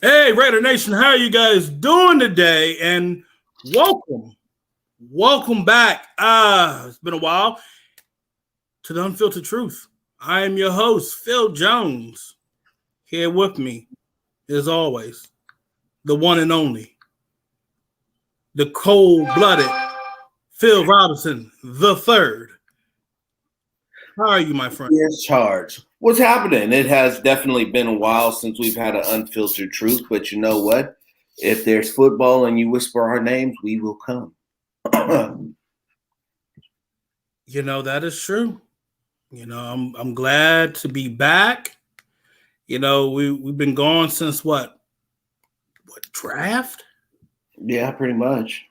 Hey, Raider Nation, how are you guys doing today? And welcome back. It's been a while to the Unfiltered Truth. I am your host, Phil Jones. Here with me, as always, the one and only, the cold-blooded Phil Robinson the third. How are you, my friend? Yes, charge. What's happening? It has definitely been a while since we've had an unfiltered truth, but you know what? If there's football and you whisper our names, we will come. You know, that is true. You know, I'm glad to be back. You know, we've been gone since what draft? Yeah, pretty much.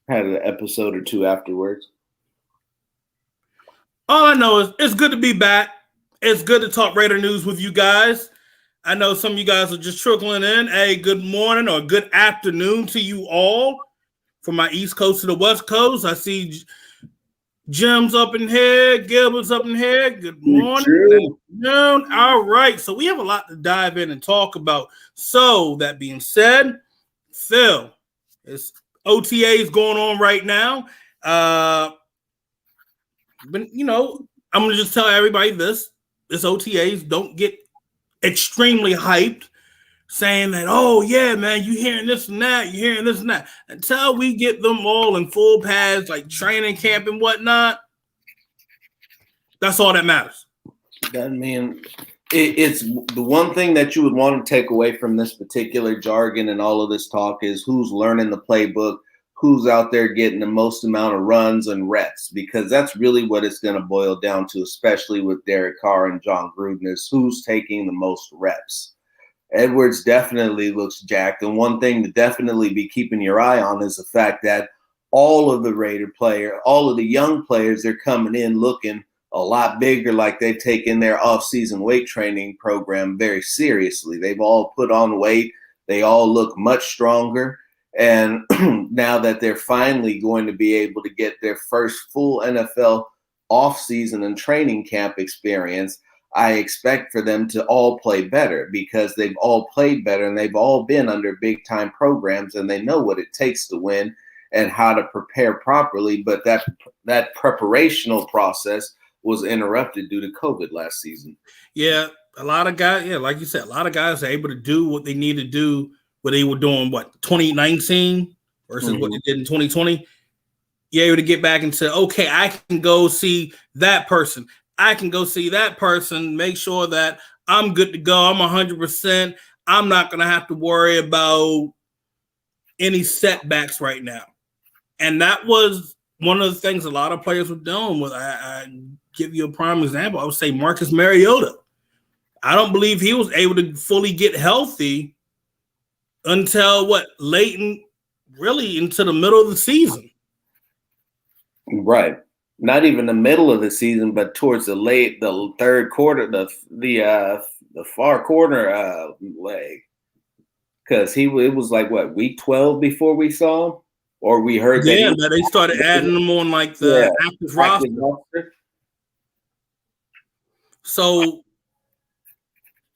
Had an episode or two afterwards. All I know is it's good to be back. It's good to talk Raider news with you guys. I know some of you guys are just trickling in. Hey, good morning or good afternoon to you all. From my East Coast to the West Coast, I see Jim's up in here, Gilbert's up in here. Good morning, good afternoon. All right, so we have a lot to dive in and talk about. So that being said, Phil, it's OTAs going on right now. But you know, I'm gonna just tell everybody this OTAs don't get extremely hyped, saying that, oh yeah, man, you hearing this and that, you hearing this and that. Until we get them all in full pads, like training camp and whatnot, that's all that matters. I mean, it's the one thing that you would want to take away from this particular jargon and all of this talk is who's learning the playbook, who's out there getting the most amount of runs and reps, because that's really what it's going to boil down to, especially with Derek Carr and John Gruden, is who's taking the most reps. Edwards definitely looks jacked, and one thing to definitely be keeping your eye on is the fact that all of the all of the young players, they're coming in looking a lot bigger, like they've taken their off-season weight training program very seriously. They've all put on weight. They all look much stronger. And now that they're finally going to be able to get their first full NFL offseason and training camp experience, I expect for them to all play better because they've all played better and they've all been under big-time programs and they know what it takes to win and how to prepare properly. But that preparational process was interrupted due to COVID last season. Yeah, a lot of guys, like you said, a lot of guys are able to do what they need to do, what they were doing, 2019 versus what they did in 2020. You're able to get back into, okay, I can go see that person. I can go see that person, make sure that I'm good to go. I'm 100%. I'm not going to have to worry about any setbacks right now. And that was one of the things a lot of players were doing. With I give you a prime example. I would say Marcus Mariota. I don't believe he was able to fully get healthy until really into the middle of the season. Right. Not even the middle of the season, but towards the third quarter, the far corner leg, because it was like what, week 12 before we saw him, or we heard that. Yeah, they started adding them on like the active roster. So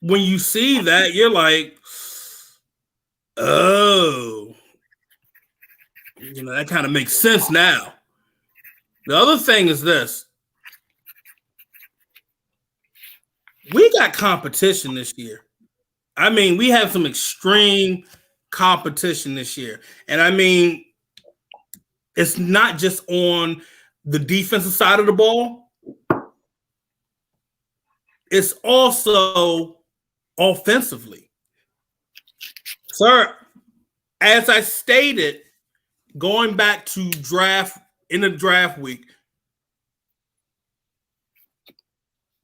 when you see that, you're like, oh, that kind of makes sense now. The other thing is this. We got competition this year. I mean, we have some extreme competition this year. And I mean, it's not just on the defensive side of the ball. It's also offensively. Sir, as I stated, going back to in the draft week,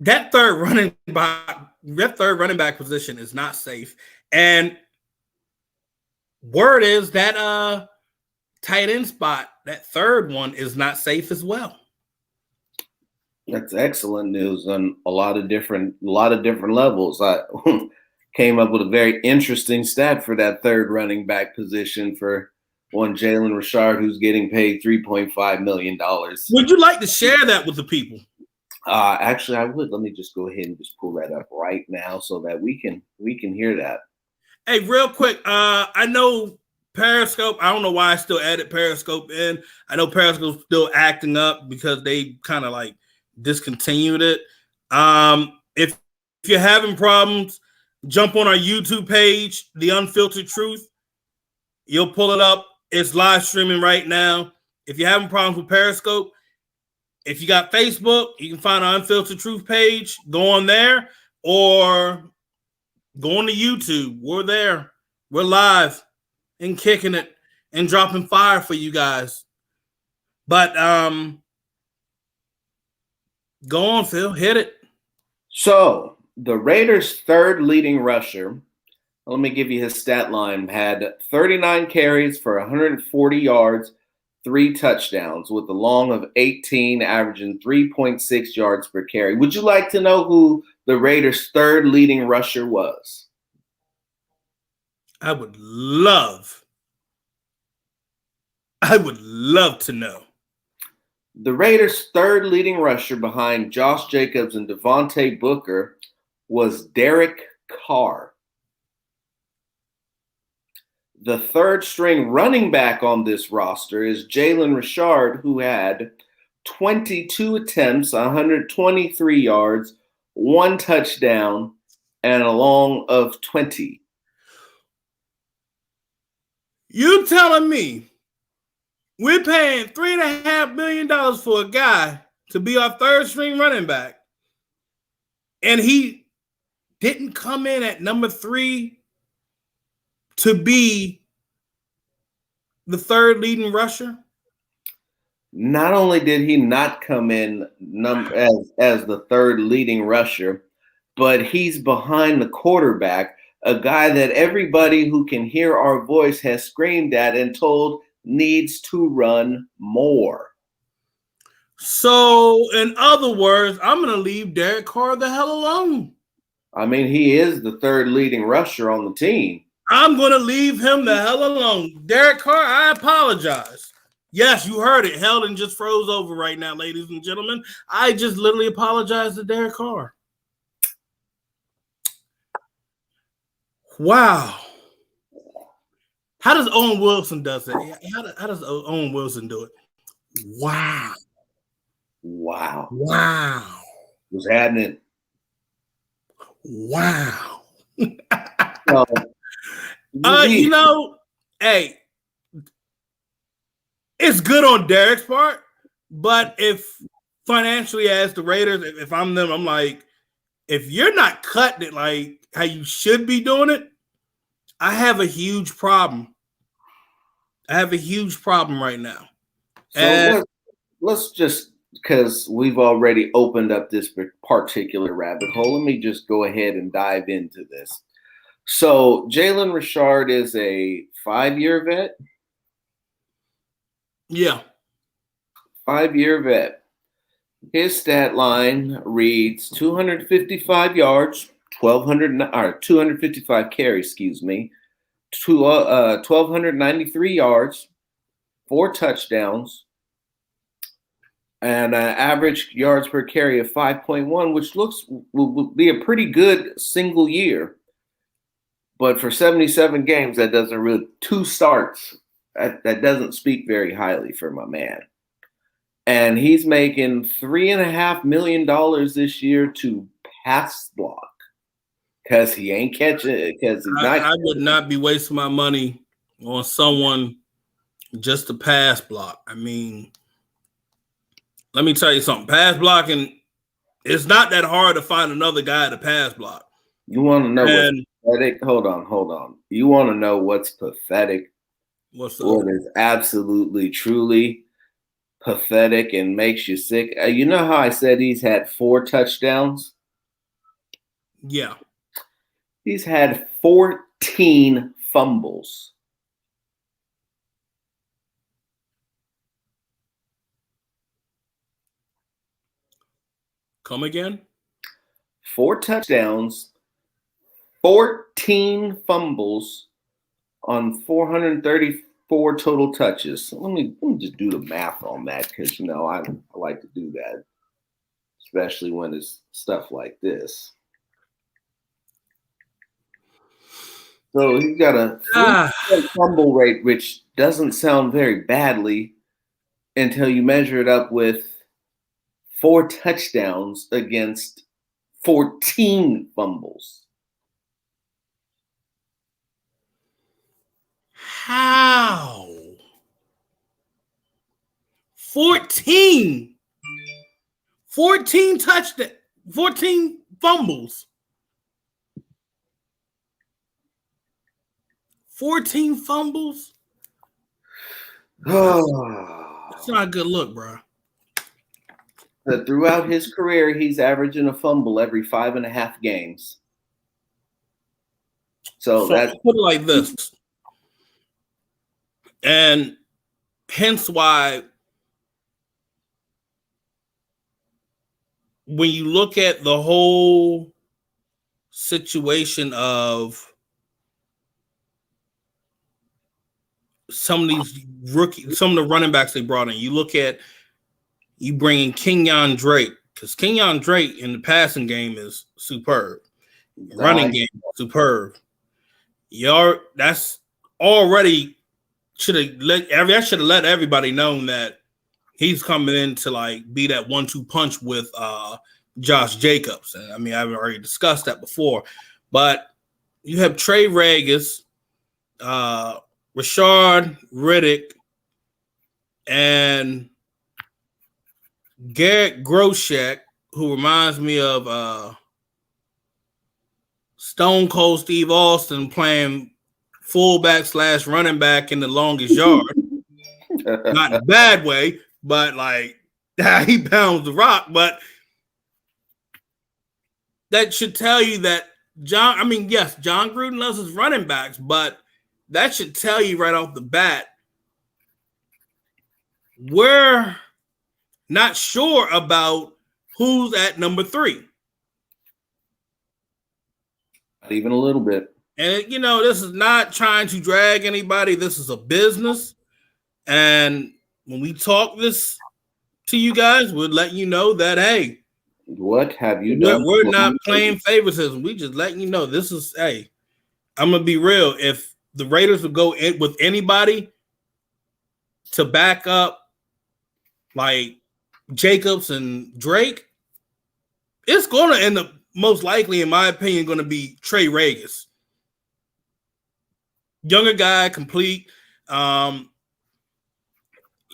that third running back position is not safe. And word is that tight end spot, that third one, is not safe as well. That's excellent news on a lot of different levels. I came up with a very interesting stat for that third running back position for one Jalen Richard, who's getting paid $3.5 million. Would you like to share that with the people? Actually, I would. Let me just go ahead and just pull that up right now so that we can hear that. Hey, real quick, I know Periscope. I don't know why I still added Periscope in. I know Periscope's still acting up because they kind of like discontinued it. If you're having problems, jump on our YouTube page, The Unfiltered Truth. You'll pull it up. It's live streaming right now. If you're having problems with Periscope, if you got Facebook, you can find our Unfiltered Truth page. Go on there or go on to YouTube. We're there. We're live and kicking it and dropping fire for you guys. But go on, Phil. Hit it. So the Raiders' third leading rusher, let me give you his stat line, had 39 carries for 140 yards, 3 touchdowns with a long of 18, averaging 3.6 yards per carry. Would you like to know who the Raiders' third leading rusher was? I would love to know. The Raiders' third leading rusher behind Josh Jacobs and Devontae Booker was Derek Carr. The third string running back on this roster is Jalen Richard, who had 22 attempts, 123 yards, 1 touchdown, and a long of 20. You telling me we're paying $3.5 million for a guy to be our third string running back, and he didn't come in at number 3 to be the third leading rusher? Not only did he not come in as the third leading rusher, but he's behind the quarterback, a guy that everybody who can hear our voice has screamed at and told needs to run more. So, in other words, I'm going to leave Derek Carr the hell alone. I mean, he is the third leading rusher on the team. I'm going to leave him the hell alone. Derek Carr, I apologize. Yes, you heard it. Heldon just froze over right now, ladies and gentlemen. I just literally apologize to Derek Carr. Wow. How does Owen Wilson does it? How does Owen Wilson do it? Wow. Wow. Wow. What's happening? Wow. So, you know, hey, it's good on Derek's part, but if financially as the Raiders, if I'm them, I'm like, if you're not cutting it like how you should be doing it, I have a huge problem. I have a huge problem right now. So let's just, because we've already opened up this particular rabbit hole, let me just go ahead and dive into this. So Jalen Richard is a 5-year vet. Yeah. 5-year vet. His stat line reads 255 yards, 255 carries, 1,293 yards, 4 touchdowns, and average yards per carry of 5.1, which will be a pretty good single year. But for 77 games, that doesn't really 2 starts. That doesn't speak very highly for my man. And he's making $3.5 million this year to pass block because he ain't catching it. Because I would not be wasting my money on someone just to pass block. I mean, let me tell you something. Pass blocking, it's not that hard to find another guy to pass block. You want to know what's pathetic? Hold on. You want to know what's pathetic? What's up? What is absolutely, truly pathetic and makes you sick? You know how I said he's had 4 touchdowns? Yeah. He's had 14 fumbles. Come again? 4 touchdowns, 14 fumbles on 434 total touches. So let me just do the math on that because, you know, I like to do that, especially when it's stuff like this. So he's got a 3% fumble rate, which doesn't sound very badly until you measure it up with 4 touchdowns against 14 fumbles. How? 14 touchdowns, 14 fumbles. 14 fumbles? That's not a good look, bro. But throughout his career, he's averaging a fumble every 5.5 games. So that's put it like this. And hence why when you look at the whole situation of some of these some of the running backs they brought in, you bring in Kenyon Drake, because Kenyon Drake in the passing game is superb. Running game, superb. That's already should have let everybody know that he's coming in to like be that 1-2 punch with Josh Jacobs. I mean, I've already discussed that before, but you have Trey Regis, Rashard Riddick, and Garrett Groshek, who reminds me of Stone Cold Steve Austin playing fullback / running back in The Longest Yard. Not in a bad way, but like he pounds the rock. But that should tell you that John Gruden loves his running backs, but that should tell you right off the bat, we're not sure about who's at number 3. Not even a little bit. And, this is not trying to drag anybody. This is a business. And when we talk this to you guys, we're letting you know that, hey, what have you done? We're not playing favoritism. We just letting you know this is, hey, I'm going to be real. If the Raiders would go in with anybody to back up like Jacobs and Drake, it's going to end up most likely, in my opinion, going to be Trey Regis. Younger guy, complete.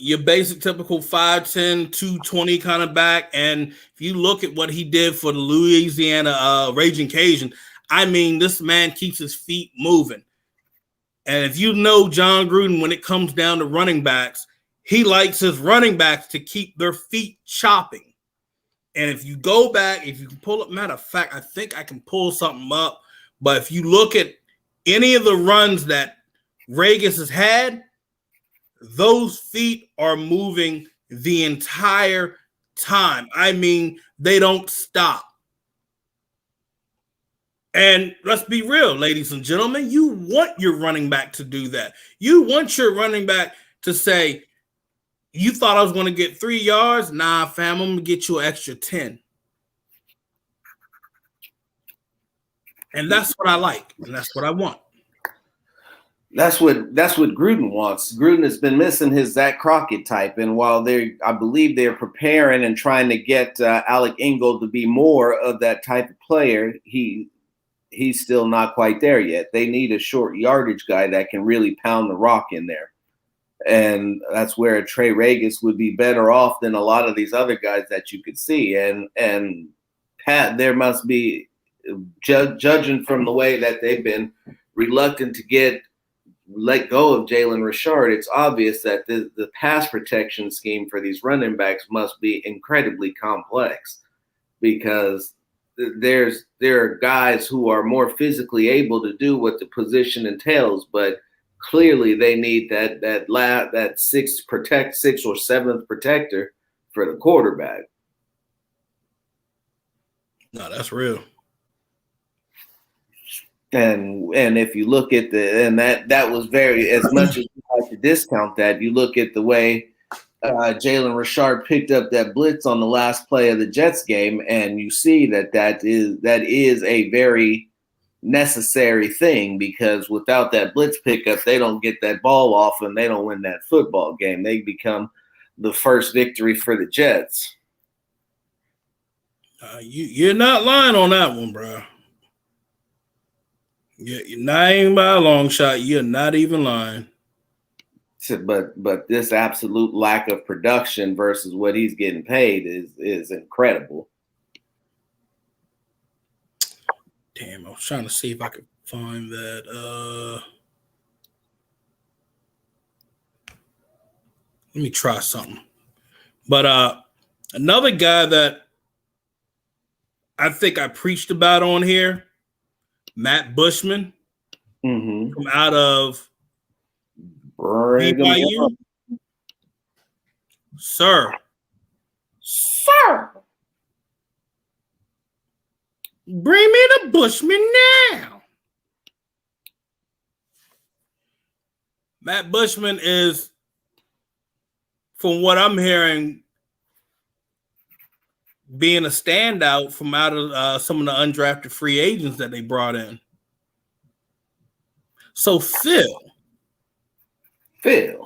Your basic, typical 5'10", 220 kind of back. And if you look at what he did for the Louisiana Raging Cajun, I mean, this man keeps his feet moving. And if you know John Gruden, when it comes down to running backs, he likes his running backs to keep their feet chopping. And if you go back, if you can pull up, matter of fact, I think I can pull something up. But if you look at any of the runs that Regis has had, those feet are moving the entire time. I mean, they don't stop. And let's be real, ladies and gentlemen, you want your running back to do that. You want your running back to say, you thought I was going to get 3 yards? Nah, fam, I'm going to get you an extra 10. And that's what I like, and that's what I want. That's what Gruden wants. Gruden has been missing his Zach Crockett type, and while I believe they're preparing and trying to get Alec Ingold to be more of that type of player, he's still not quite there yet. They need a short yardage guy that can really pound the rock in there. And that's where a Trey Regis would be better off than a lot of these other guys that you could see. And Pat, there must be, judging from the way that they've been reluctant to let go of Jalen Richard, it's obvious that the pass protection scheme for these running backs must be incredibly complex, because there are guys who are more physically able to do what the position entails, but clearly they need that sixth or seventh protector for the quarterback. No, that's real. And if you look at that was very, as much as you like to discount that, you look at the way Jalen Richard picked up that blitz on the last play of the Jets game, and you see that is a very necessary thing, because without that blitz pickup, they don't get that ball off and they don't win that football game. They become the first victory for the Jets. You're not lying on that one, bro. You're not even by a long shot. You're not even lying. So, but this absolute lack of production versus what he's getting paid is incredible. Damn, I was trying to see if I could find that. Let me try something. But another guy that I think I preached about on here, Matt Bushman, from out of BYU. Sir. Bring me the Bushman now. Matt Bushman is, from what I'm hearing, being a standout from out of some of the undrafted free agents that they brought in. So, Phil, do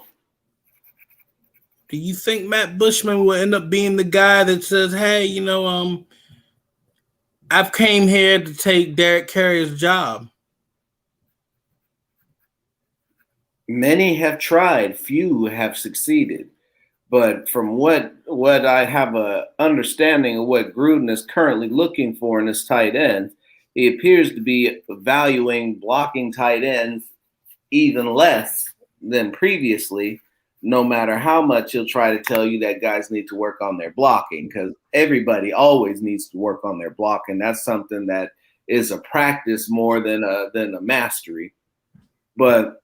you think Matt Bushman will end up being the guy that says, hey, I've came here to take Derek Carrier's job? Many have tried, few have succeeded. But from what I have a understanding of what Gruden is currently looking for in his tight end, he appears to be valuing blocking tight ends even less than previously, no matter how much he'll try to tell you that guys need to work on their blocking, because everybody always needs to work on their blocking. That's something that is a practice more than a mastery. But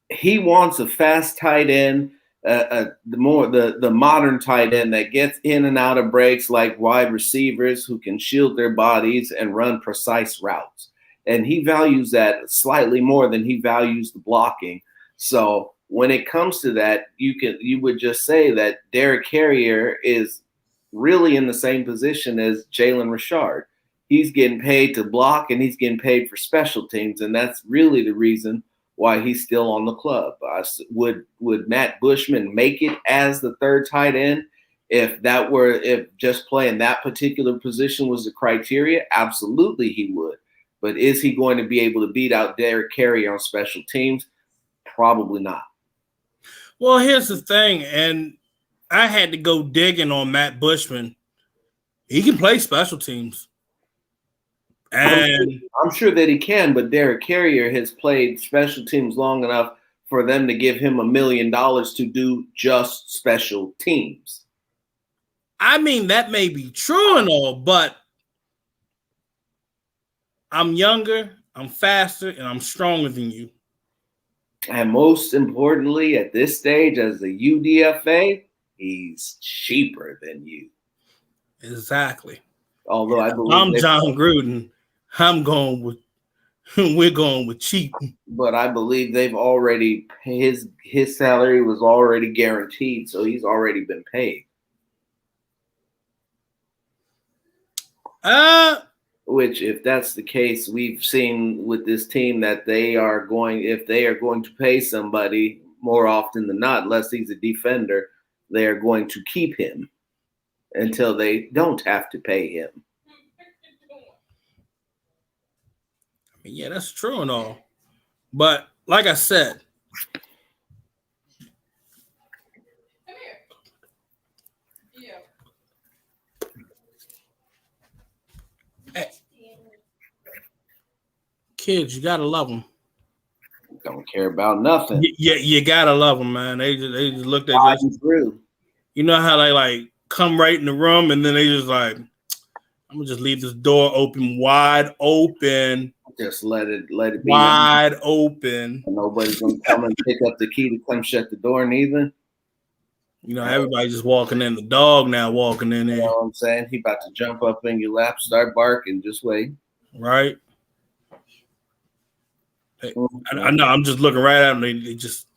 he wants a fast tight end, the modern tight end that gets in and out of breaks like wide receivers who can shield their bodies and run precise routes. And he values that slightly more than he values the blocking. So when it comes to that, you would just say that Derek Carrier is really in the same position as Jalen Richard. He's getting paid to block and he's getting paid for special teams, and that's really the reason why he's still on the club. Would Matt Bushman make it as the third tight end if just playing that particular position was the criteria? Absolutely he would. But is he going to be able to beat out Derek Carrier on special teams? Probably not. Well, here's the thing, and I had to go digging on Matt Bushman. He can play special teams. And I'm sure that he can, but Derek Carrier has played special teams long enough for them to give him $1 million to do just special teams. I mean, that may be true and all, but I'm younger, I'm faster, and I'm stronger than you. And most importantly, at this stage, as a UDFA, he's cheaper than you. Exactly. Although I believe I'm John Gruden. We're going with cheap. But I believe they've already, his salary was already guaranteed, so he's already been paid. Which, if that's the case, we've seen with this team that if they are going to pay somebody more often than not, unless he's a defender, they are going to keep him until they don't have to pay him. I mean, yeah, that's true and all. But like I said, kids, you gotta love them. Don't care about nothing. You gotta love them, man. They just looked at this. You know how they like come right in the room and then they just like, I'm gonna just leave this door wide open. Just let it be wide open. Nobody's gonna come and pick up the key to come shut the door neither. You know, everybody just walking in. The dog now walking in there. You know what I'm saying? He about to jump up in your lap, start barking, just wait. Right. Hey, I know. I'm just looking right at them. They just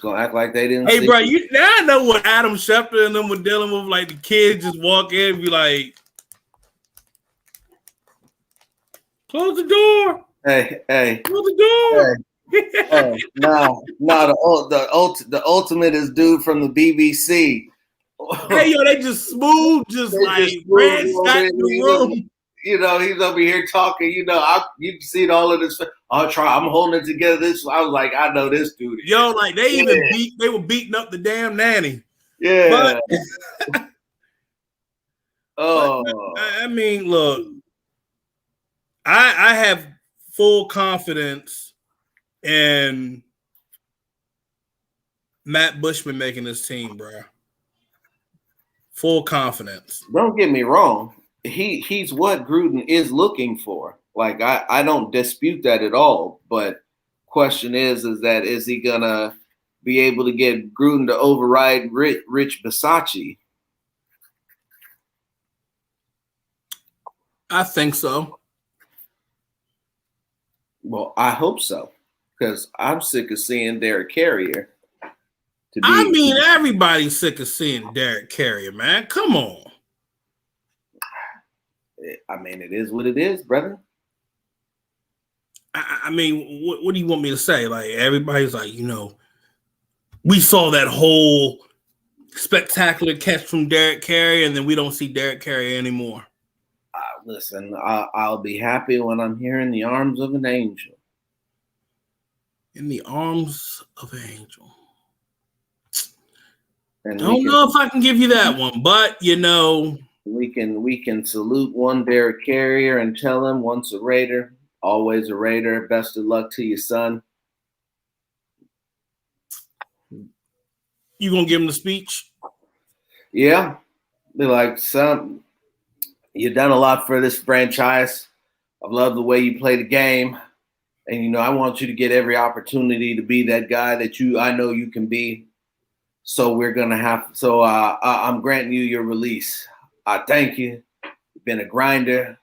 gonna act like they didn't. Hey, bro, now I know what Adam Schefter and them were dealing with. Like the kids just walk in and be like, Close the door. Hey. Close the door. Hey. No. The ultimate is dude from the BBC. Hey, yo, they just smooth, just ransack the room. You know, he's over here talking. You know, you've seen all of this. I'm holding it together. This, I was like, I know this dude. Yo, like they were beating up the damn nanny. Yeah. But, oh, I mean, look, I have full confidence in Matt Bushman making this team, bro. Full confidence. Don't get me wrong. He's what Gruden is looking for. Like I don't dispute that at all. But question is he gonna be able to get Gruden to override Rich Bisaccia? I think so. Well, I hope so, because I'm sick of seeing Derek Carrier. I mean, everybody's sick of seeing Derek Carrier, man. Come on. I mean, it is what it is, brother. I mean, what do you want me to say? Like, everybody's like, you know, we saw that whole spectacular catch from Derek Carrier, and then we don't see Derek Carrier anymore. Listen, I'll be happy when I'm here in the arms of an angel. In the arms of an angel. And don't know if I can give you that one, but you know, we can salute one Derek Carrier and tell him once a Raider, always a Raider. Best of luck to you, son. You gonna give him the speech? Yeah, be like, son, you've done a lot for this franchise. I love the way you play the game, and you know I want you to get every opportunity to be that guy that I know you can be. So we're gonna have. So I'm granting you your release. I thank you. You've been a grinder.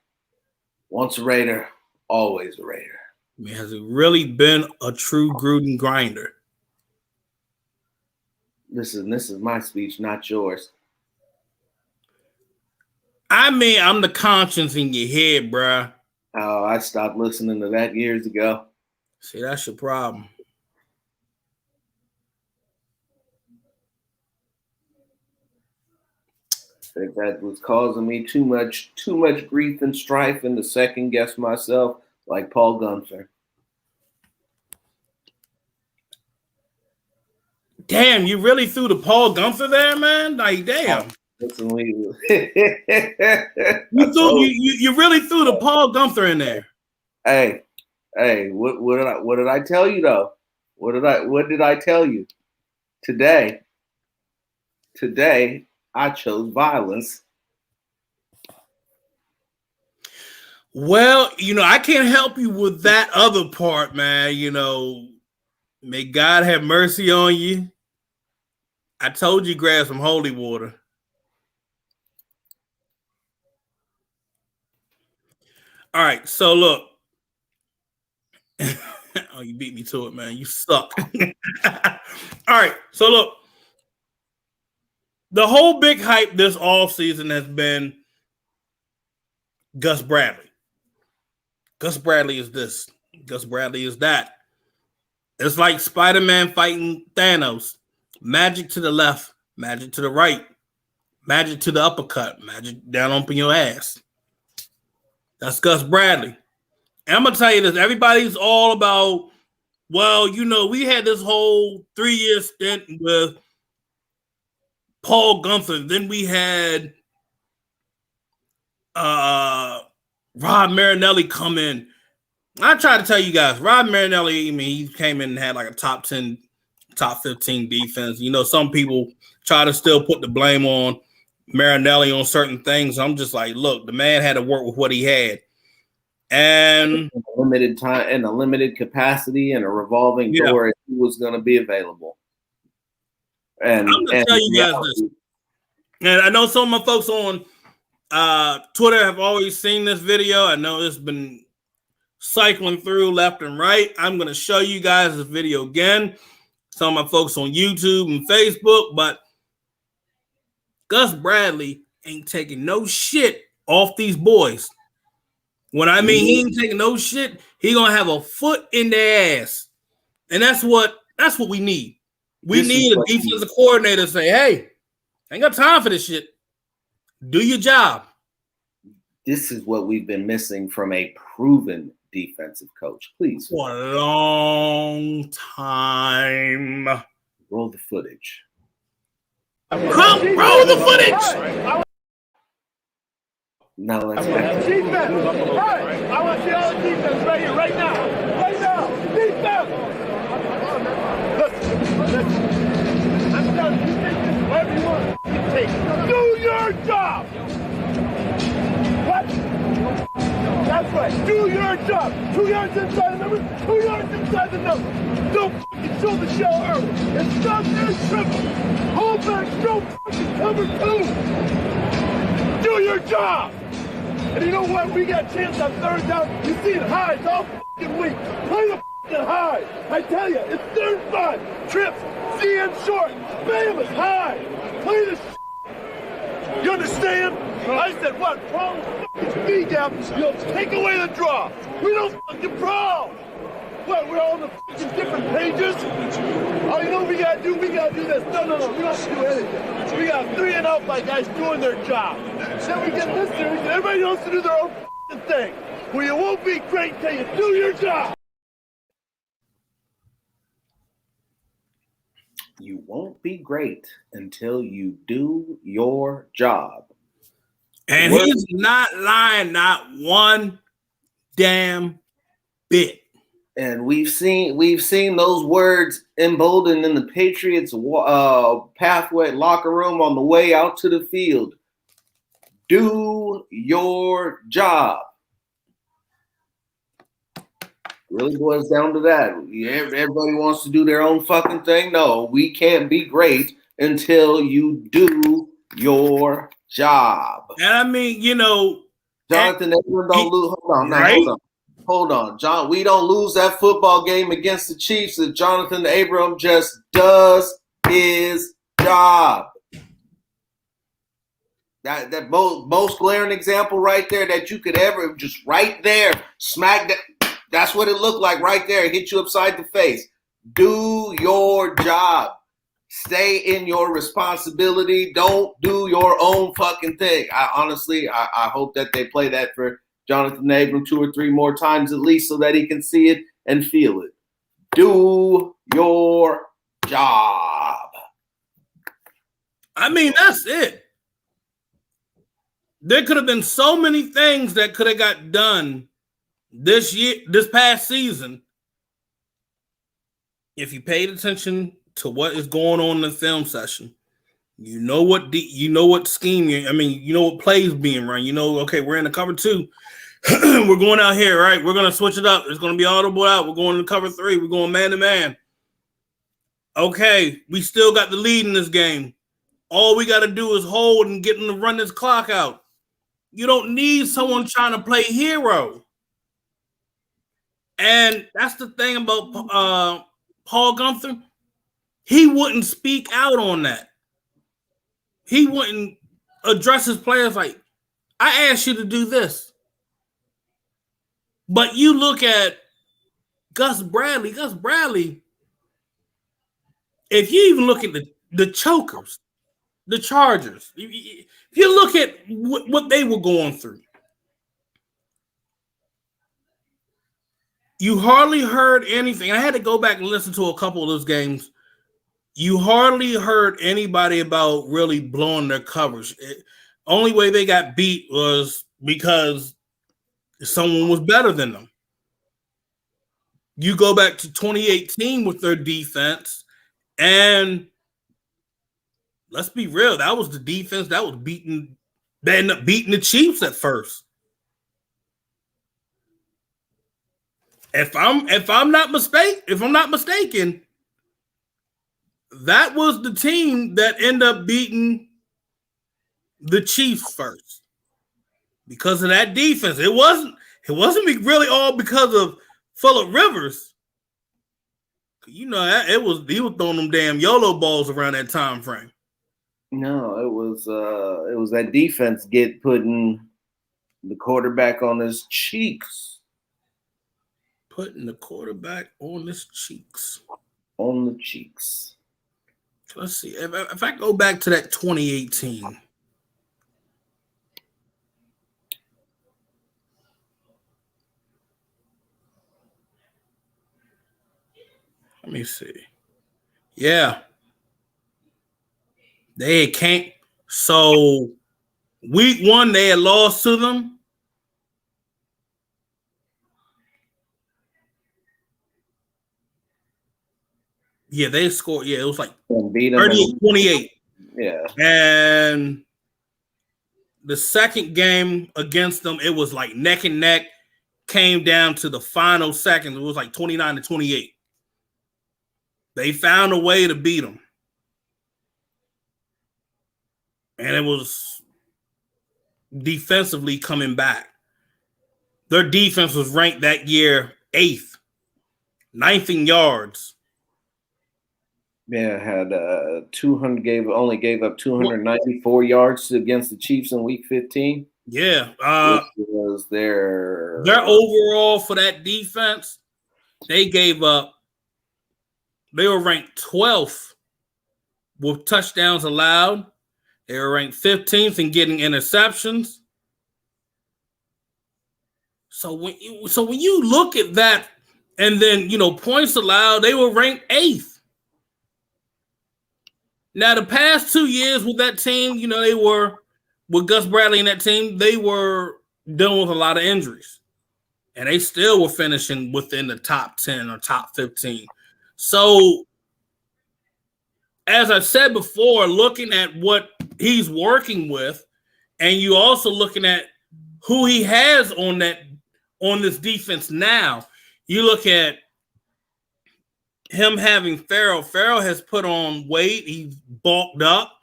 Once a Raider, always a Raider. I mean, has it really been a true Gruden grinder? This is my speech, not yours. I mean, I'm the conscience in your head, bruh. Oh, I stopped listening to that years ago. See, that's your problem. I think that was causing me too much grief and strife, and to second guess myself like Paul Gunther. Damn, you really threw the Paul Gunther there, man? Like, damn. Listen, you really threw the Paul Gunther in there. Hey, what did I tell you though? What did I tell you? Today I chose violence. Well, you know, I can't help you with that other part, man. You know, may God have mercy on you. I told you grab some holy water. All right, so look. Oh, you beat me to it, man. You suck. All right, so look. The whole big hype this offseason has been Gus Bradley. Gus Bradley is this. Gus Bradley is that. It's like Spider-Man fighting Thanos. Magic to the left, magic to the right, magic to the uppercut, magic down on your ass. That's Gus Bradley. And I'm going to tell you this. Everybody's all about, well, you know, we had this whole 3-year stint with Paul Gunther. Then we had Rob Marinelli come in. I try to tell you guys, Rob Marinelli, I mean, he came in and had like a top 10, top 15 defense. You know, some people try to still put the blame on Marinelli on certain things. I'm just like, look, the man had to work with what he had. And in a limited time, in a limited capacity, and a revolving door, if he was going to be available. And I'm going to tell you guys this. And I know some of my folks on Twitter have always seen this video. I know it's been cycling through left and right. I'm going to show you guys this video again. Some of my folks on YouTube and Facebook, but Gus Bradley ain't taking no shit off these boys. When I mean he ain't taking no shit, he gonna have a foot in their ass. And that's what we need. We need a defensive coordinator to say, hey, I ain't got time for this shit. Do your job. This is what we've been missing from a proven defensive coach. Please. For a long time. Roll the footage. Roll the footage. Now let's go. Defense. Hey, I want to see all the defense right here, right now. Right now. Defense. Listen. I'm done. You take this whatever you want to take. Do your job. What? That's right. Do your job. 2 yards inside the number. 2 yards inside the number. Don't fucking show the shell early. It's not there triple. Hold back. Don't fucking cover 2. Do your job. And you know what? We got a chance on third down. You see it high. It's all fucking weak. Play the fucking high. I tell you, it's third and 5. Trips. CM short. Bam is high. Play the shit. You understand? I said, what? Problem fucking speed down. You'll take away the draw. We don't fucking brawl. What? We're all on the fucking different pages? Oh, you know what we gotta do? We gotta do this. No. We don't have to do anything. We got 3 and out by guys doing their job. Then we get this series, and everybody wants to do their own thing. Well, you won't be great until you do your job. You won't be great until you do your job. And he's not lying, not one damn bit. And we've seen those words emboldened in the Patriots pathway locker room on the way out to the field. Do your job. Really boils down to that. Everybody wants to do their own fucking thing. No, we can't be great until you do your job. And I mean, you know, Jonathan, don't lose. Hold on, John. We don't lose that football game against the Chiefs if Jonathan Abram just does his job. That most glaring example right there that you could ever just right there smack that. That's what it looked like right there. It hit you upside the face. Do your job. Stay in your responsibility. Don't do your own fucking thing. I hope that they play that for Jonathan Abram 2 or 3 more times at least so that he can see it and feel it. Do your job. I mean, that's it. There could have been so many things that could have got done this past season, if you paid attention to what is going on in the film session. You know what scheme. You know what plays being run. You know, okay, we're in the cover 2. We're going out here, right? We're gonna switch it up. It's gonna be audible out. We're going to cover 3. We're going man to man. Okay, we still got the lead in this game. All we got to do is hold and get them to run this clock out. You don't need someone trying to play hero. And that's the thing about Paul Gunther. He wouldn't speak out on that. He wouldn't address his players like, I asked you to do this. But you look at Gus Bradley, if you even look at the chokers, the Chargers, if you look at what they were going through, you hardly heard anything. I had to go back and listen to a couple of those games. You hardly heard anybody about really blowing their coverage. Only way they got beat was because someone was better than them. You go back to 2018 with their defense, and let's be real, that was the defense that was beating. They ended up beating the Chiefs at first. If I'm not mistaken, that was the team that ended up beating the Chiefs first because of that defense. It wasn't really all because of Phillip Rivers. You know, he was throwing them damn YOLO balls around that time frame. No, it was that defense putting the quarterback on his cheeks. Putting the quarterback on his cheeks. On the cheeks. Let's see. If I go back to that 2018. Let me see. Yeah. They can't. So week 1, they had lost to them. Yeah, they scored. Yeah, it was like 38-28. Yeah. And the second game against them, it was like neck and neck. Came down to the final seconds. It was like 29-28. They found a way to beat them. And it was defensively coming back. Their defense was ranked that year 8th, 9th in yards. Yeah, had 200 only gave up 294 yards against the Chiefs in Week 15. Yeah, which was their overall for that defense. They gave up. They were ranked 12th with touchdowns allowed. They were ranked 15th in getting interceptions. So when you look at that, and then points allowed, they were ranked 8th. Now the past 2 years with that team, they were with Gus Bradley and that team, they were dealing with a lot of injuries, and they still were finishing within the top 10 or top 15. So, as I said before, looking at what he's working with, and you also looking at who he has on this defense now, you look at him having Farrell. Farrell has put on weight. He's bulked up.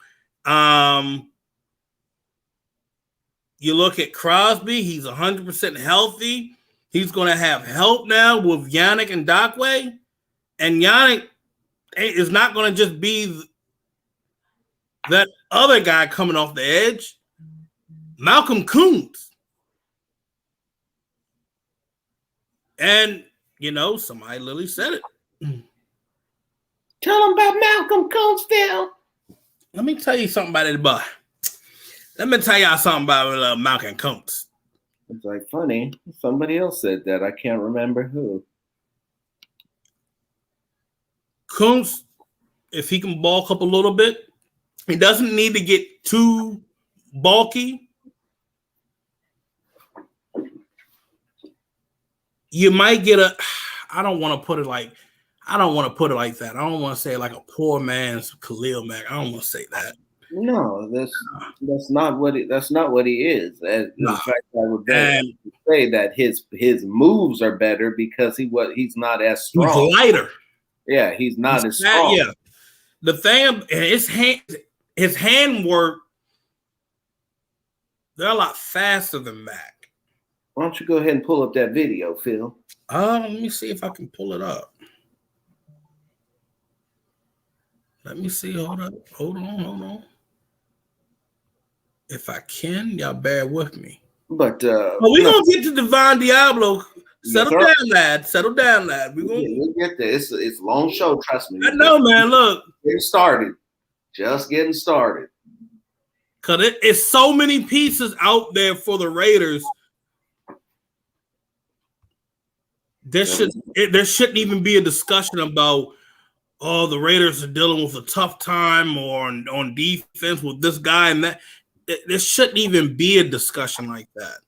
You look at Crosby. He's 100% healthy. He's going to have help now with Yannick and Ndakwe. And Yannick is not going to just be that other guy coming off the edge. Malcolm Kuntz. And, somebody literally said it. Tell him about Malcolm Kuntz, Phil. Let me tell you something about it, boy. Let me tell y'all something about Malcolm Kuntz. It's like funny. Somebody else said that. I can't remember who. Kuntz, if he can bulk up a little bit, he doesn't need to get too bulky. You might get I don't want to put it like that. I don't want to say like a poor man's Khalil Mack. I don't want to say that. No, that's not what he is. In fact, I would say that his moves are better because he's not as strong. He's lighter. Yeah, he's not as strong. Yeah, the thing, his hand work, they're a lot faster than Mac. Why don't you go ahead and pull up that video, Phil? Let me see if I can pull it up. Let me see. Hold on. If I can, y'all bear with me. But we're gonna get to Divine Diablo. Settle down, lad. We'll get there. It's a long show, trust me. I know, man. Look, just getting started. Cause it's so many pieces out there for the Raiders. There shouldn't even be a discussion about the Raiders are dealing with a tough time or on defense with this guy and that. There shouldn't even be a discussion like that.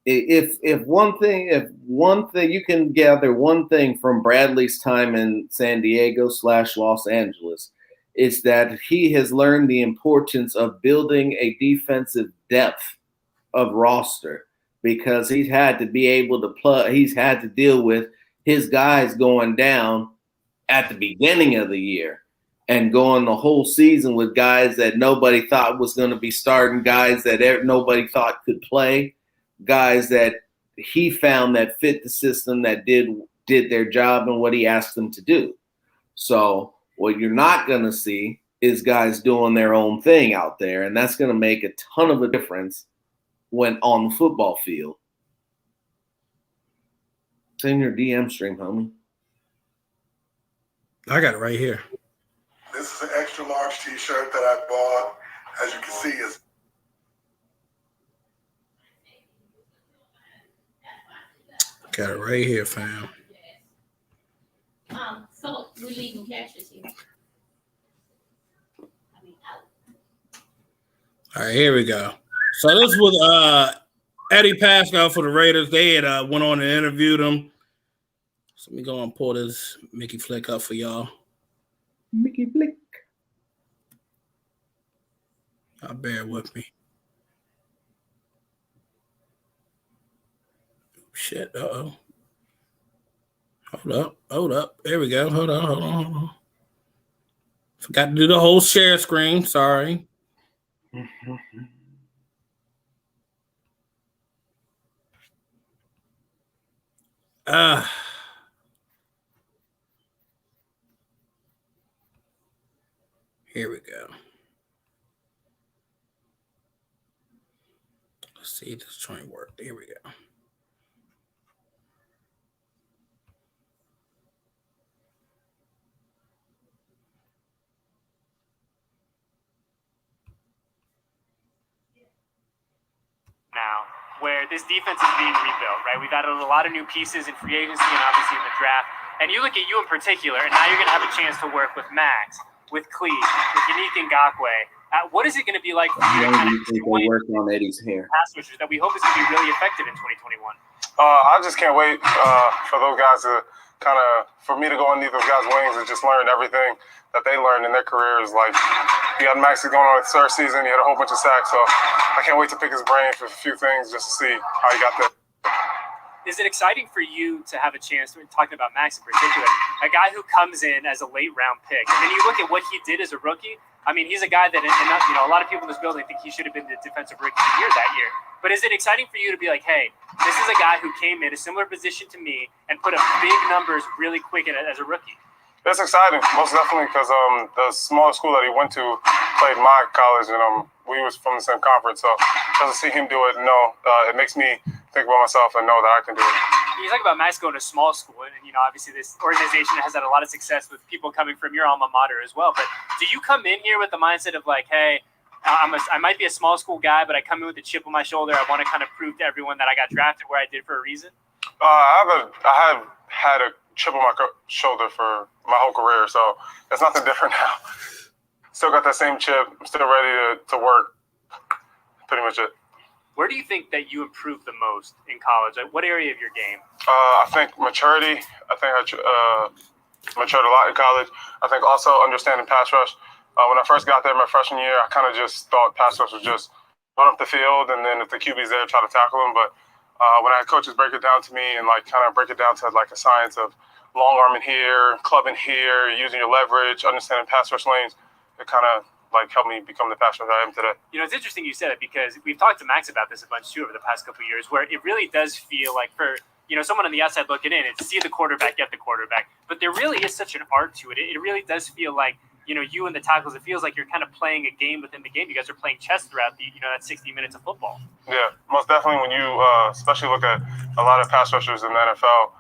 If one thing you can gather one thing from Bradley's time in San Diego / Los Angeles, is that he has learned the importance of building a defensive depth of roster, because he's had to be able to plug. He's had to deal with his guys going down at the beginning of the year and going the whole season with guys that nobody thought was going to be starting, guys that nobody thought could play, guys that he found that fit the system, that did their job and what he asked them to do. So what you're not going to see is guys doing their own thing out there, and that's going to make a ton of a difference when on the football field. It's in your DM stream, homie. I got it right here. This is an extra large t-shirt that I bought. As you can see, it's Got it right here, fam. So we're leaving cashes here. All right, here we go. So this was Eddie Pascal for the Raiders. They had went on and interviewed him. So let me go and pull this Mickey Flick up for y'all. Mickey Flick. Bear with me. Shit, uh-oh. Hold up. There we go. Hold on. Forgot to do the whole share screen. Sorry. Here we go. Let's see if this trying to work. Here we go. Now, where this defense is being rebuilt, right? We've added a lot of new pieces in free agency and obviously in the draft. And you look at you in particular, and now you're going to have a chance to work with Max, with Cleve, with Yannick Ngakoue. What is it going to be like for you to kind of work on Eddie's hair? Pass rushers that we hope is going to be really effective in 2021? I just can't wait for those guys to for me to go underneath those guys' wings and just learn everything that they learned in their careers. Like, you got Max going on his third season, he had a whole bunch of sacks, so I can't wait to pick his brain for a few things just to see how he got there. Is it exciting for you to have a chance, talking about Max in particular, a guy who comes in as a late round pick, and then you look at what he did as a rookie? I mean, he's a guy that, a lot of people in this building think he should have been the defensive rookie of the year that year. But is it exciting for you to be like, hey, this is a guy who came in a similar position to me and put up big numbers really quick as a rookie? That's exciting, most definitely, because the smaller school that he went to played my college, and we was from the same conference. So just to see him do it, it makes me think about myself and know that I can do it. You talk about Max going to small school, and obviously this organization has had a lot of success with people coming from your alma mater as well. But do you come in here with the mindset of like, hey, I might be a small school guy, but I come in with a chip on my shoulder. I want to kind of prove to everyone that I got drafted where I did for a reason? I have had a chip on my shoulder for my whole career, so it's nothing different now. Still got that same chip. I'm still ready to work. Pretty much it. Where do you think that you improved the most in college? Like, what area of your game? I think maturity. I think I matured a lot in college. I think also understanding pass rush. When I first got there my freshman year, I kind of just thought pass rush was just run up the field, and then if the QB's there, try to tackle him. But when I had coaches break it down to me and kind of break it down to a science of long arming here, clubbing here, using your leverage, understanding pass rush lanes, it kind of helped me become the pass rusher I am today. It's interesting you said it, because we've talked to Max about this a bunch too over the past couple of years, where it really does feel like for someone on the outside looking in, it's see the quarterback, get the quarterback. But there really is such an art to it. It really does feel like you and the tackles, it feels like you're kind of playing a game within the game. You guys are playing chess throughout the that 60 minutes of football. Yeah, most definitely. When you especially look at a lot of pass rushers in the NFL,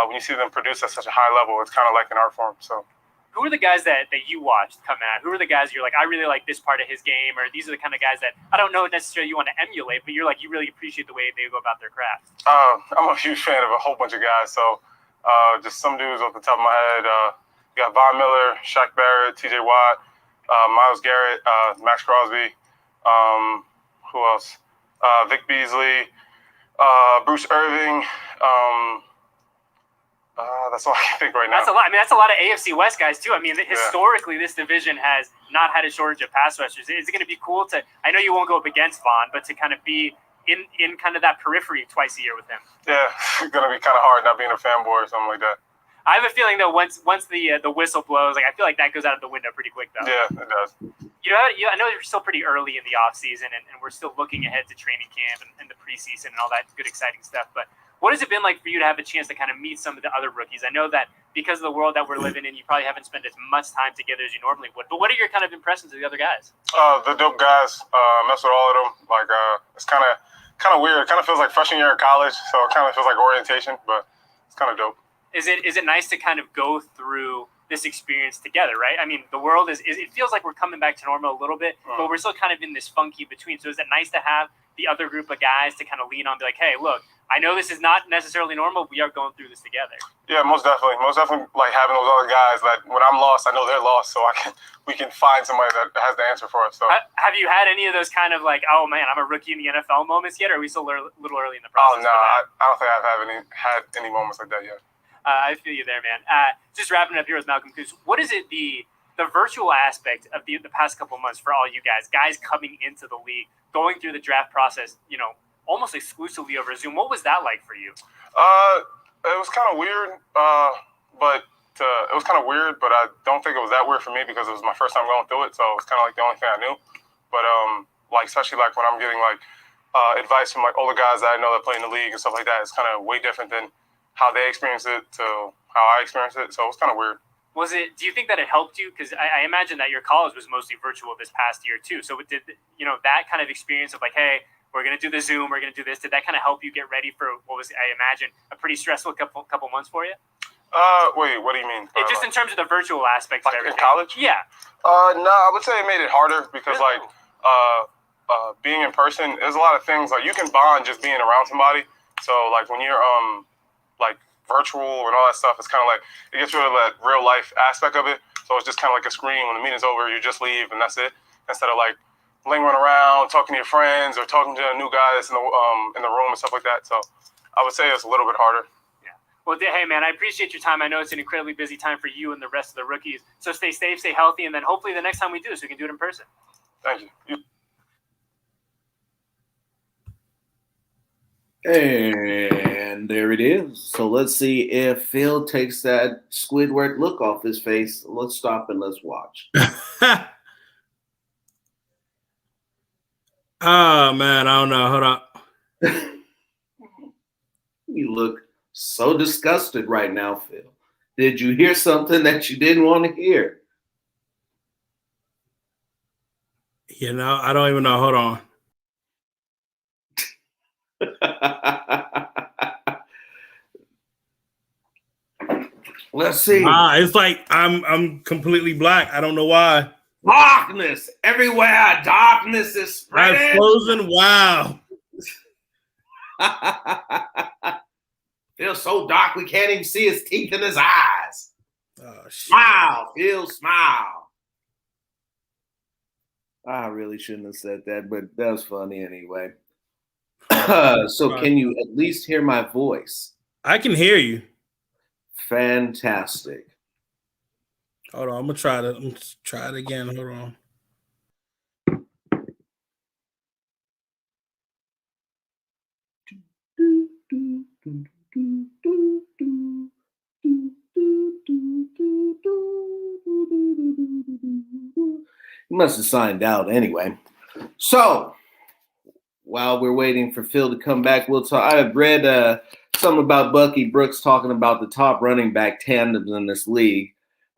when you see them produce at such a high level, it's kind of like an art form. So, who are the guys that you watched come out? Who are the guys you're like, I really like this part of his game, or these are the kind of guys that I don't know necessarily you want to emulate, but you're like, you really appreciate the way they go about their craft? I'm a huge fan of a whole bunch of guys. So just some dudes off the top of my head. You got Von Miller, Shaq Barrett, TJ Watt, Myles Garrett, Max Crosby. Who else? Vic Beasley, Bruce Irving. That's all I can think right now. That's a lot. I mean, that's a lot of AFC West guys too. I mean, historically, this division has not had a shortage of pass rushers. Is it going to be cool to? I know you won't go up against Vaughn, but to kind of be in kind of that periphery twice a year with him. Yeah, it's going to be kind of hard not being a fanboy or something like that. I have a feeling though, once the whistle blows, I feel like that goes out of the window pretty quick though. Yeah, it does. I know you're still pretty early in the off season, and we're still looking ahead to training camp and the preseason and all that good exciting stuff. But what has it been like for you to have a chance to kind of meet some of the other rookies? I know that because of the world that we're living in, you probably haven't spent as much time together as you normally would. But what are your kind of impressions of the other guys? The dope guys. Mess with all of them. It's kind of kind of weird. It kind of feels like freshman year of college, so it kind of feels like orientation, but it's kind of dope. Is it nice to kind of go through this experience together, right? I mean, the world is it feels like we're coming back to normal a little bit, but we're still kind of in this funky between. So is it nice to have the other group of guys to kind of lean on, be like, hey, look, I know this is not necessarily normal. We are going through this together. Yeah, most definitely. Most definitely, like having those other guys that when I'm lost, I know they're lost, so we can find somebody that has the answer for us. So, have you had any of those kind of like, oh man, I'm a rookie in the NFL moments yet, or are we still a little early in the process? Oh no, I don't think I've had any moments like that yet. I feel you there, man. Just wrapping up here with Malcolm Coos. What is it the virtual aspect of the past couple of months for all you guys coming into the league, going through the draft process, almost exclusively over Zoom? What was that like for you? It was kind of weird, but it was kind of weird. But I don't think it was that weird for me because it was my first time going through it, so it's kind of like the only thing I knew. But like especially like when I'm getting like advice from like older guys that I know that play in the league and stuff like that, it's kind of way different than how they experience it to how I experience it. So it was kind of weird. Do you think that it helped you? Because I imagine that your college was mostly virtual this past year too. So did that kind of experience of like, hey, we're going to do the Zoom, we're going to do this, did that kind of help you get ready for what was, I imagine, a pretty stressful couple months for you? Wait, what do you mean? Just in terms of the virtual aspect like of everything. In college? Yeah. No, I would say it made it harder because like being in person, there's a lot of things like you can bond just being around somebody. So like when you're like virtual and all that stuff, it's kind of like it gets rid of that real life aspect of it. So it's just kind of like a screen. When the meeting's over, you just leave and that's it. Instead of like lingering around, talking to your friends or talking to a new guy that's in the room and stuff like that. So I would say it's a little bit harder. Yeah. Well, hey man, I appreciate your time. I know it's an incredibly busy time for you and the rest of the rookies. So stay safe, stay healthy, and then hopefully the next time we do this, we can do it in person. Thank you. And there it is. So let's see if Phil takes that Squidward look off his face. Let's stop and let's watch. Oh, man, I don't know. Hold on. You look so disgusted right now, Phil. Did you hear something that you didn't want to hear? I don't even know. Hold on. Let's see. It's like I'm completely black. I don't know why. Darkness everywhere. Darkness is spreading. I'm frozen. Wow. Feels so dark we can't even see his teeth in his eyes. Oh, shit. Smile, Phil, smile. I really shouldn't have said that, but that was funny anyway. So can you at least hear my voice? I can hear you. Fantastic. Hold on, I'm gonna try it again. Hold on. He must have signed out anyway. So while we're waiting for Phil to come back, we'll talk. I have read something about Bucky Brooks talking about the top running back tandems in this league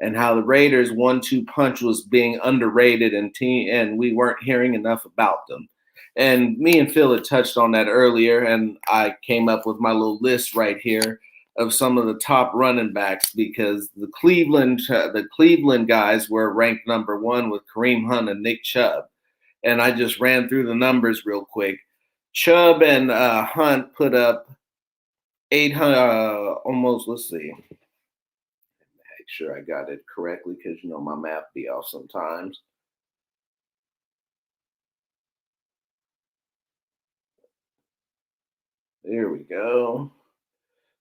and how the Raiders' 1-2 punch was being underrated and we weren't hearing enough about them. And me and Phil had touched on that earlier, and I came up with my little list right here of some of the top running backs because the Cleveland guys were ranked number 1 with Kareem Hunt and Nick Chubb. And I just ran through the numbers real quick. Chubb and Hunt put up 800, almost, let's see. Make sure I got it correctly because, my math be off sometimes. There we go.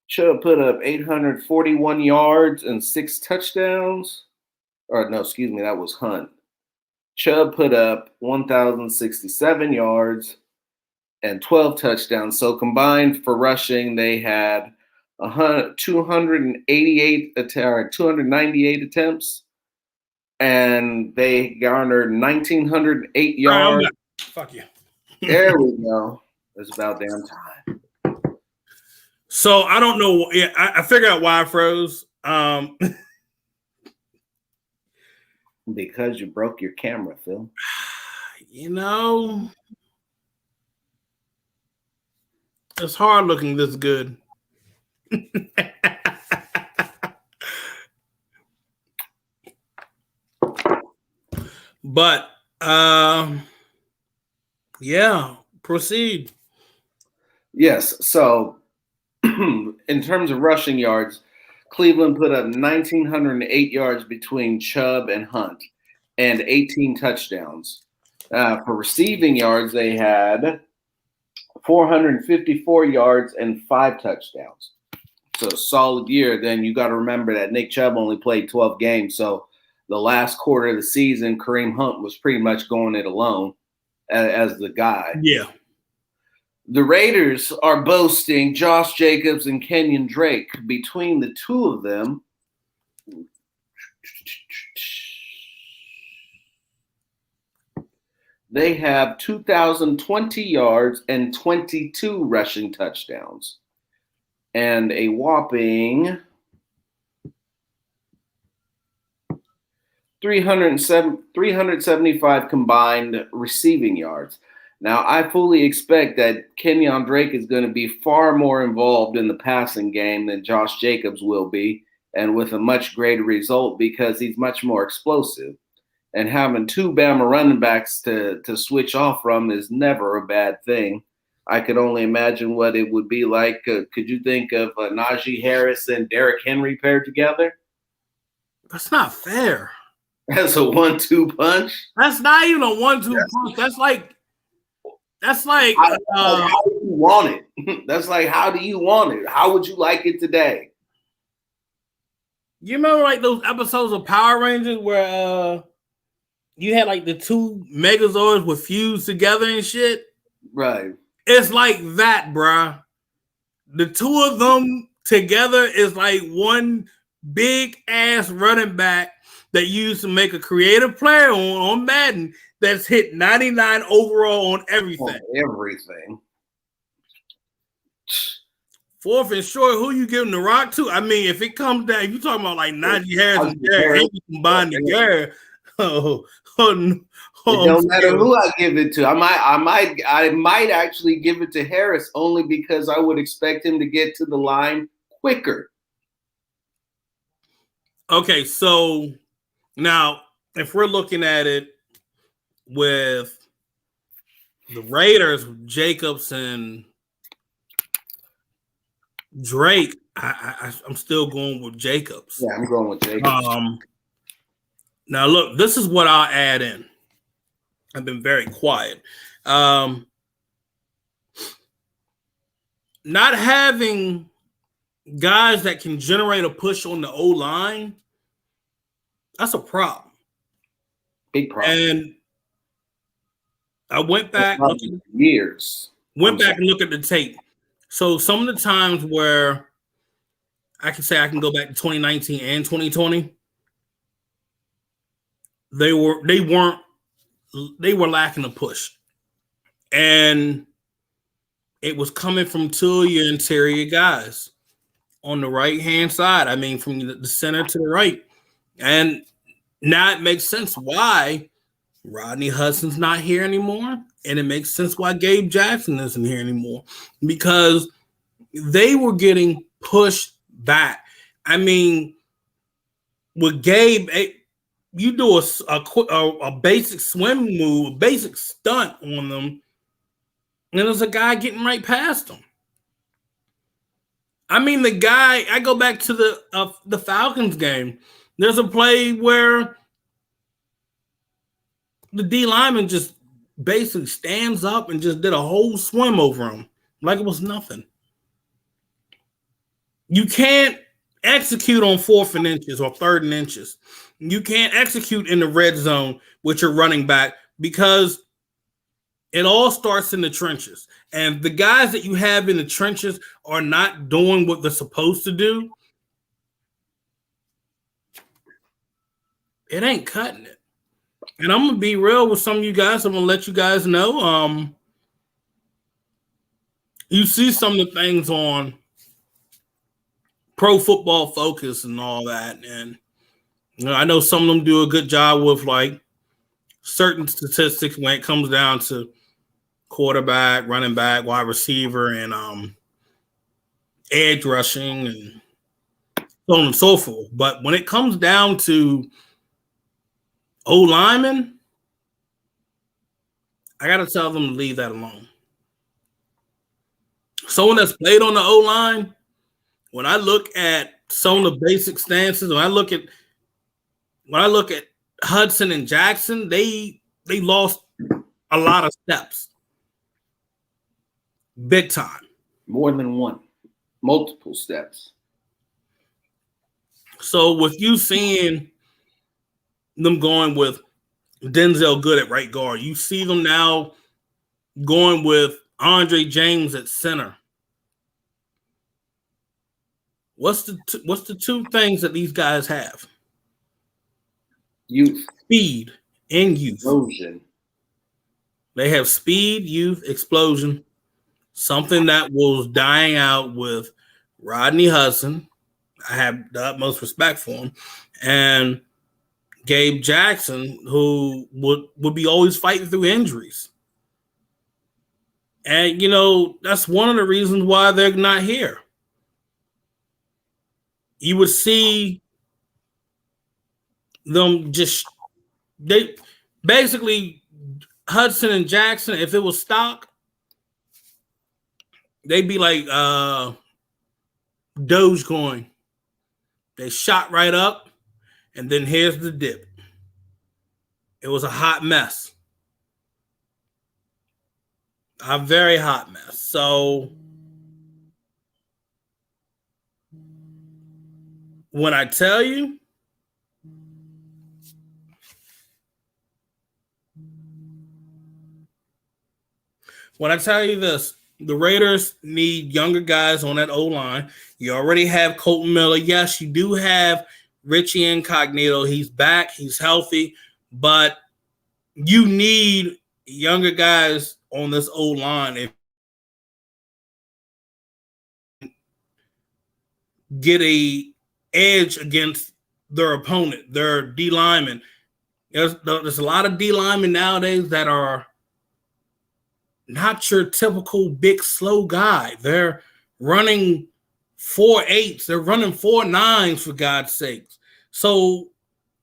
Chubb put up 841 yards and 6 touchdowns. Or no, excuse me, that was Hunt. Chubb put up 1,067 yards and 12 touchdowns. So combined for rushing, they had 298 attempts, and they garnered 1,908 yards. Fuck you. There we go. It's about damn time. So I don't know. Yeah, I figured out why I froze. Because you broke your camera, Phil. It's hard looking this good. But yeah, proceed. Yes. So, in terms of rushing yards, Cleveland put up 1,908 yards between Chubb and Hunt, and 18 touchdowns. For receiving yards, they had 454 yards and 5 touchdowns. So a solid year. Then you got to remember that Nick Chubb only played 12 games. So the last quarter of the season, Kareem Hunt was pretty much going it alone as the guy. Yeah. The Raiders are boasting Josh Jacobs and Kenyon Drake. Between the two of them, they have 2,020 yards and 22 rushing touchdowns, and a whopping 375 combined receiving yards. Now, I fully expect that Kenyon Drake is going to be far more involved in the passing game than Josh Jacobs will be, and with a much greater result because he's much more explosive. And having two Bama running backs to switch off from is never a bad thing. I could only imagine what it would be like. Could you think of Najee Harris and Derrick Henry paired together? That's not fair. That's a 1-2 punch. That's not even a 1-2 punch. That's like how do you want it? That's like, how do you want it? How would you like it today? You remember like those episodes of Power Rangers where you had like the two Megazords were fused together and shit? Right. It's like that, bruh. The two of them together is like one big ass running back that used to make a creative player on Madden that's hit 99 overall on everything. Everything. Fourth and short, who you giving the rock to? I mean, if it comes down, if you talking about like Najee Harris and Derrick Henry combined together, no. It don't matter who I give it to. I might actually give it to Harris only because I would expect him to get to the line quicker. Okay, so now if we're looking at it with the Raiders, Jacobs and Drake, I'm still going with Jacobs. Yeah, I'm going with Jacobs. Now look, this is what I'll add in. I've been very quiet. Not having guys that can generate a push on the O-line, that's a problem. Big problem. And I went back and looked at the tape. So some of the times where I can say I can go back to 2019 and 2020, they were lacking a push. And it was coming from two of your interior guys on the right-hand side. I mean, from the center to the right. And now it makes sense why Rodney Hudson's not here anymore. And it makes sense why Gabe Jackson isn't here anymore. Because they were getting pushed back. I mean, with Gabe, you do a basic swim move, a basic stunt on them, and there's a guy getting right past them. I mean, the guy, I go back to the Falcons game. There's a play where the D lineman just basically stands up and just did a whole swim over him like it was nothing. You can't execute on 4th and inches or 3rd and inches. You can't execute in the red zone with your running back because it all starts in the trenches. And the guys that you have in the trenches are not doing what they're supposed to do. It ain't cutting it. And I'm going to be real with some of you guys. I'm going to let you guys know. You see some of the things on Pro Football Focus and all that. And you know, I know some of them do a good job with like certain statistics when it comes down to quarterback, running back, wide receiver, and edge rushing, and so on and so forth. But when it comes down to O lineman, I got to tell them to leave that alone. Someone that's played on the O line, when I look at some of the basic stances, when I look at Hudson and Jackson, they lost a lot of steps, big time. More than one, multiple steps. So with you seeing them going with Denzel Good at right guard, you see them now going with Andre James at center. What's the two things that these guys have? Youth, speed, and youth. Explosion. They have speed, youth, explosion. Something that was dying out with Rodney Hudson. I have the utmost respect for him. And Gabe Jackson, who would be always fighting through injuries. And, that's one of the reasons why they're not here. You would see them they basically, Hudson and Jackson, if it was stock, they'd be like Dogecoin. They shot right up, and then here's the dip. It was a hot mess. A very hot mess. So when I tell you, this, the Raiders need younger guys on that O-line. You already have Colton Miller. Yes, you do have Richie Incognito. He's back. He's healthy. But you need younger guys on this O-line if get a edge against their opponent, their D linemen. There's a lot of D linemen nowadays that are not your typical big, slow guy. They're running 4.8s. They're running 4.9s, for God's sakes. So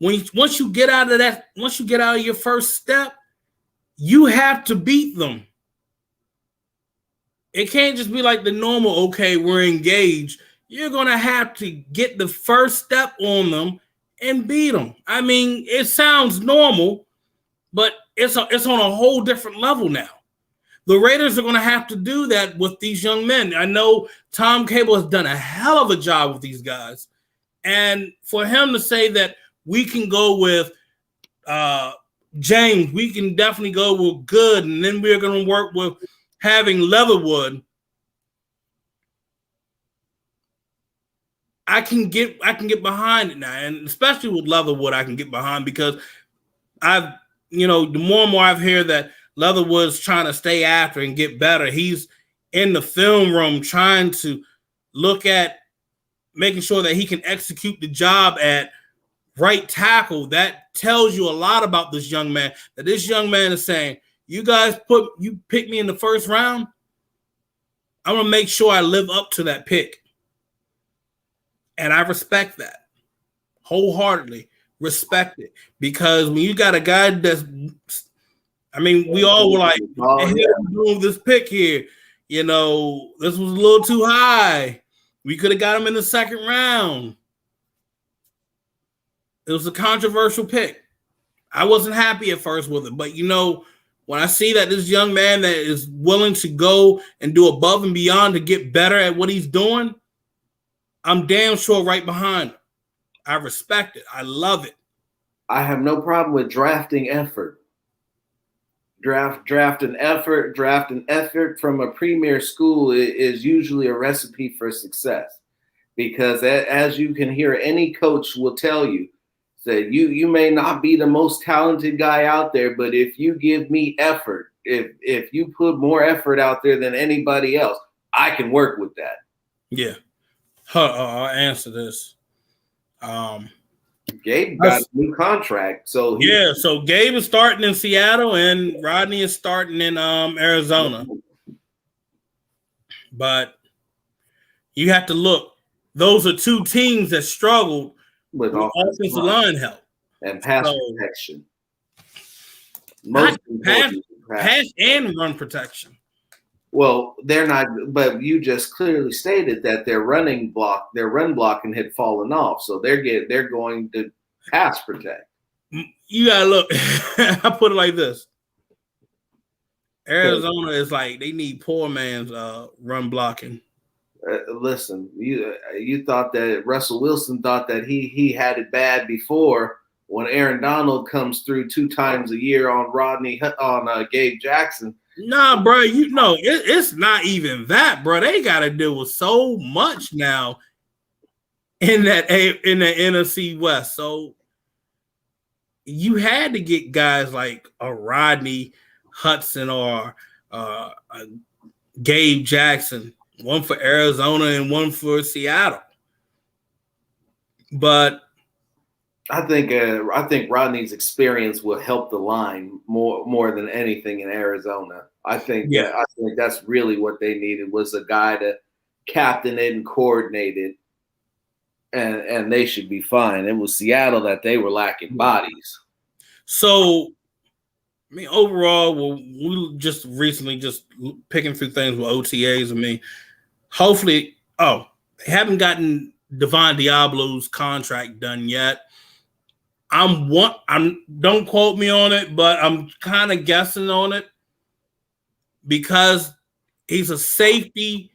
once you get out of your first step, you have to beat them. It can't just be like the normal, okay, we're engaged. You're going to have to get the first step on them and beat them. I mean, it sounds normal, but it's on a whole different level now. The Raiders are going to have to do that with these young men. I know Tom Cable has done a hell of a job with these guys. And for him to say that we can go with James, we can definitely go with Good, and then we're going to work with having Leatherwood. I can get behind it now, and especially with Leatherwood, I can get behind because the more and more I've heard that Leatherwood's trying to stay after and get better. He's in the film room trying to look at making sure that he can execute the job at right tackle. That tells you a lot about this young man, that this young man is saying, you guys pick me in the first round, I'm going to make sure I live up to that pick. And I respect that. Wholeheartedly respect it. Because when you got a guy we all were like, move this pick here. This was a little too high. We could have got him in the second round. It was a controversial pick. I wasn't happy at first with it, but when I see that this young man that is willing to go and do above and beyond to get better at what he's doing, I'm damn sure right behind him. I respect it. I love it. I have no problem with drafting effort. Draft an effort from a premier school is usually a recipe for success, because as you can hear, any coach will tell you that you may not be the most talented guy out there, but if you give me effort, if you put more effort out there than anybody else, I can work with that. Yeah. I'll answer this. Gabe got a new contract, so so Gabe is starting in Seattle and Rodney is starting in Arizona. But you have to look; those are two teams that struggled with offensive line help and pass protection. Pass and run protection. Well, they're not, but you just clearly stated that their run blocking had fallen off, so they're going to pass protect. You gotta look. I put it like this: Arizona is like they need poor man's run blocking. Listen, you thought that Russell Wilson thought that he had it bad before. When Aaron Donald comes through 2 times a year on Gabe Jackson. Nah, bro, it's not even that, bro. They got to deal with so much now in the NFC West. So you had to get guys like a Rodney Hudson or Gabe Jackson, one for Arizona and one for Seattle. But I think Rodney's experience will help the line more than anything in Arizona. I think that's really what they needed was a guy to captain it and coordinate it, and they should be fine. It was Seattle that they were lacking bodies. So, I mean, overall, we just recently just picking through things with OTAs. I mean, hopefully, they haven't gotten Devon Diablo's contract done yet. Don't quote me on it, but I'm kind of guessing on it because he's a safety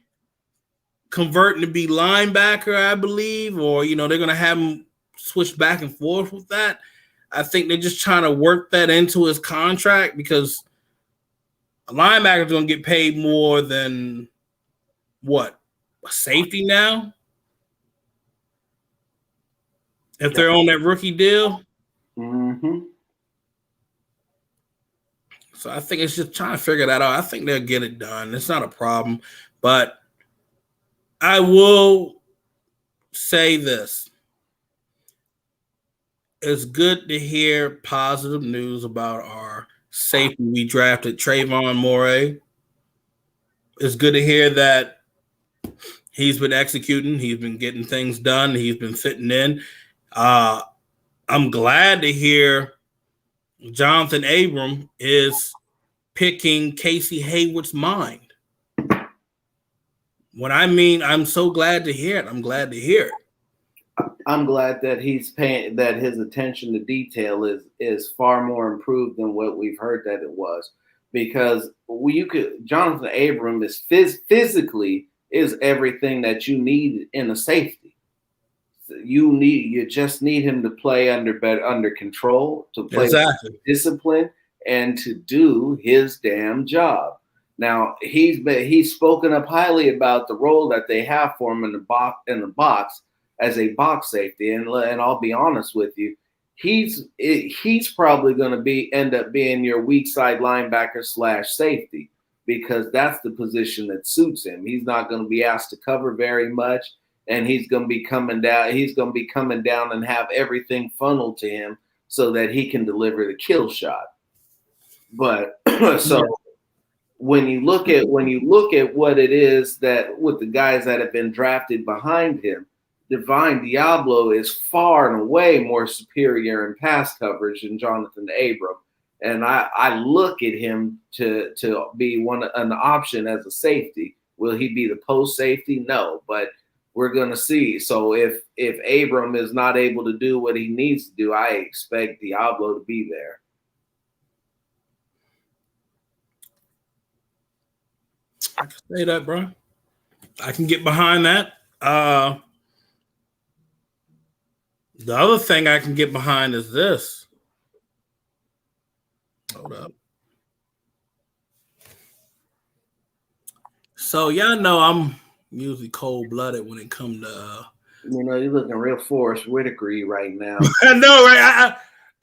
converting to be linebacker, I believe, or they're going to have him switch back and forth with that. I think they're just trying to work that into his contract because a linebacker is going to get paid more than a safety now if they're on that rookie deal. Mm-hmm. So I think it's just trying to figure that out. I think they'll get it done. It's not a problem. But I will say this. It's good to hear positive news about our safety we drafted, Trayvon Moray. It's good to hear that he's been executing. He's been getting things done. He's been fitting in. I'm glad to hear Jonathan Abram is picking Casey Hayward's mind. When I mean I'm so glad to hear it, I'm glad to hear it. I'm glad that he's paying that his attention to detail is far more improved than what we've heard that it was. Because Jonathan Abram is physically is everything that you need in a safety. You just need him to play under control, to play with discipline, and to do his damn job. Now he's spoken up highly about the role that they have for him in the box as a box safety, and I'll be honest with you, he's probably going to end up being your weak side linebacker / safety because that's the position that suits him. He's not going to be asked to cover very much. And he's going to be coming down. He's going to be coming down and have everything funneled to him so that he can deliver the kill shot. But so when you look at what it is that with the guys that have been drafted behind him, Devon Diablo is far and away more superior in pass coverage than Jonathan Abram. And I look at him to be an option as a safety. Will he be the post safety? No, but we're going to see. So if Abram is not able to do what he needs to do, I expect Diablo to be there. I can say that, bro. I can get behind that. The other thing I can get behind is this. Hold up. So y'all know I'm usually cold-blooded when it comes to you're looking real Forrest Whitaker right now. I know, right?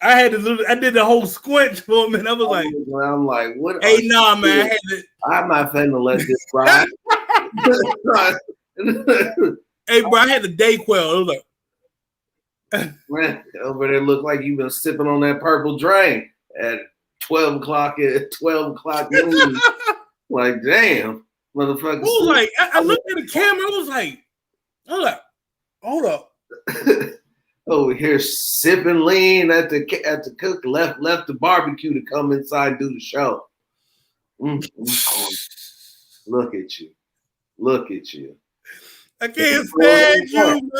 I did the whole squint for a minute. I was like, I'm like, what? Hey, nah, man. I'm not finna let this ride. Hey, bro, I had the Dayquil. It was like, Man, over there look like you've been sipping on that purple drain at 12 o'clock noon. Like, damn, motherfucker. I was like, I looked at the camera. I was like, hold up. Over here sipping lean at the cook, left the barbecue to come inside and do the show. Look at you. I can't stand you,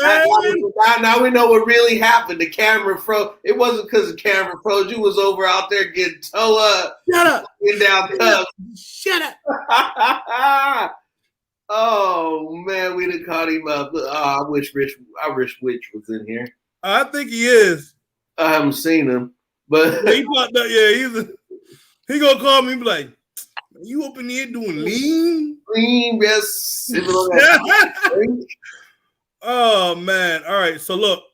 man. Now we know what really happened. The camera froze. It wasn't because the camera froze. You was over out there getting toe up. Shut up. Getting down cuffs. Shut up. Oh man, we done caught him up. I wish Rich was in here. I think he is. I haven't seen him, but he popped up. Yeah, he gonna call me and be like, "You up in here doing lean?" Lean, yes. Oh man! All right, so look,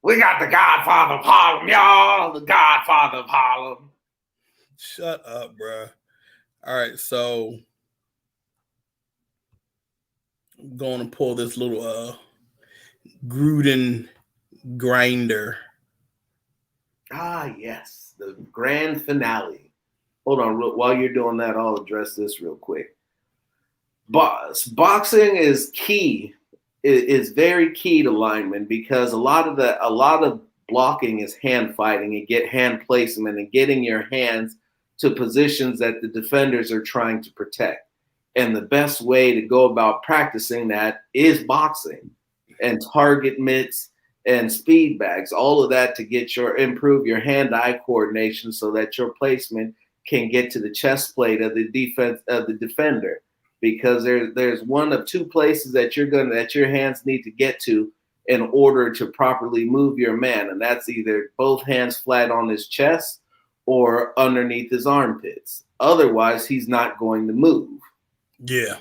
we got the Godfather of Harlem, y'all. The Godfather of Harlem. Shut up, bro. All right, so I'm going to pull this little Gruden grinder. Ah, yes, the grand finale. Hold on, while you're doing that, I'll address this real quick. Boxing is key. It is very key to linemen because a lot of blocking is hand fighting and get hand placement and getting your hands to positions that the defenders are trying to protect. And the best way to go about practicing that is boxing and target mitts and speed bags, all of that to improve your hand-eye coordination so that your placement can get to the chest plate of the defender. Because there's one of two places that your hands need to get to in order to properly move your man, and that's either both hands flat on his chest or underneath his armpits. Otherwise, he's not going to move. Yeah.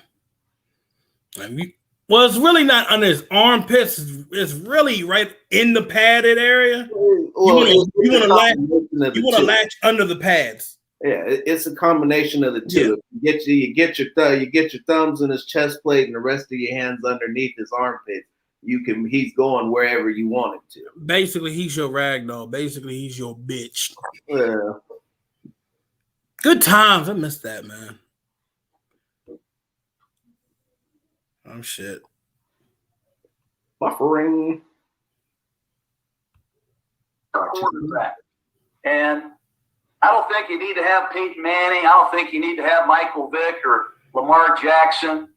Well, it's really not under his armpits. It's really right in the padded area. Well, you want to latch under the pads. Yeah, it's a combination of the two. Yeah. You get your thumbs in his chest plate and the rest of your hands underneath his armpit. He's going wherever you want him to. Basically, he's your ragdoll. Basically, he's your bitch. Yeah. Good times. I missed that, man. Oh shit. Buffering. Quarterback. And I don't think you need to have Peyton Manning. I don't think you need to have Michael Vick or Lamar Jackson.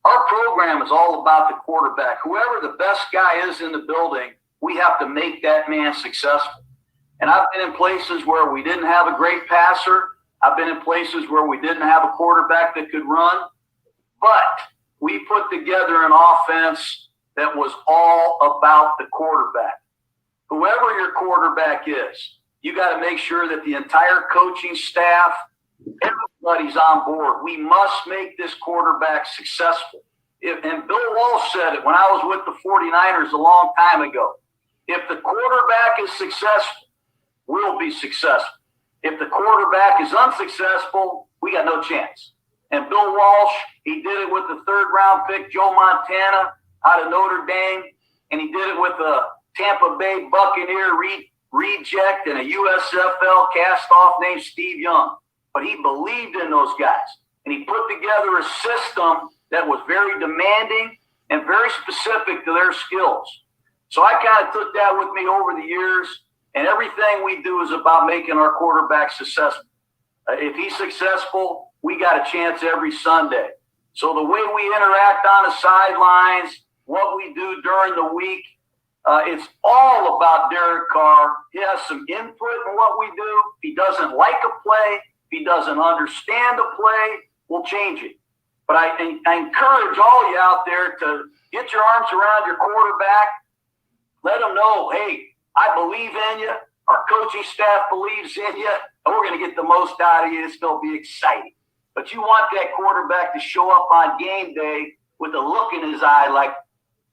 Our program is all about the quarterback. Whoever the best guy is in the building, we have to make that man successful. And I've been in places where we didn't have a great passer. I've been in places where we didn't have a quarterback that could run. But we put together an offense that was all about the quarterback. Whoever your quarterback is, you got to make sure that the entire coaching staff, everybody's on board. We must make this quarterback successful. And Bill Walsh said it when I was with the 49ers a long time ago. If the quarterback is successful, we'll be successful. If the quarterback is unsuccessful, we got no chance. And Bill Walsh, he did it with the third-round pick, Joe Montana, out of Notre Dame, and he did it with a Tampa Bay Buccaneer reject and a USFL cast-off named Steve Young. But he believed in those guys, and he put together a system that was very demanding and very specific to their skills. So I kind of took that with me over the years, and everything we do is about making our quarterback successful. If he's successful, we got a chance every Sunday. So the way we interact on the sidelines, what we do during the week, it's all about Derek Carr. He has some input in what we do. If he doesn't like a play, if he doesn't understand a play, we'll change it. But I encourage all you out there to get your arms around your quarterback. Let them know, hey, I believe in you. Our coaching staff believes in you. And we're going to get the most out of you. It's going to be exciting. But you want that quarterback to show up on game day with a look in his eye like,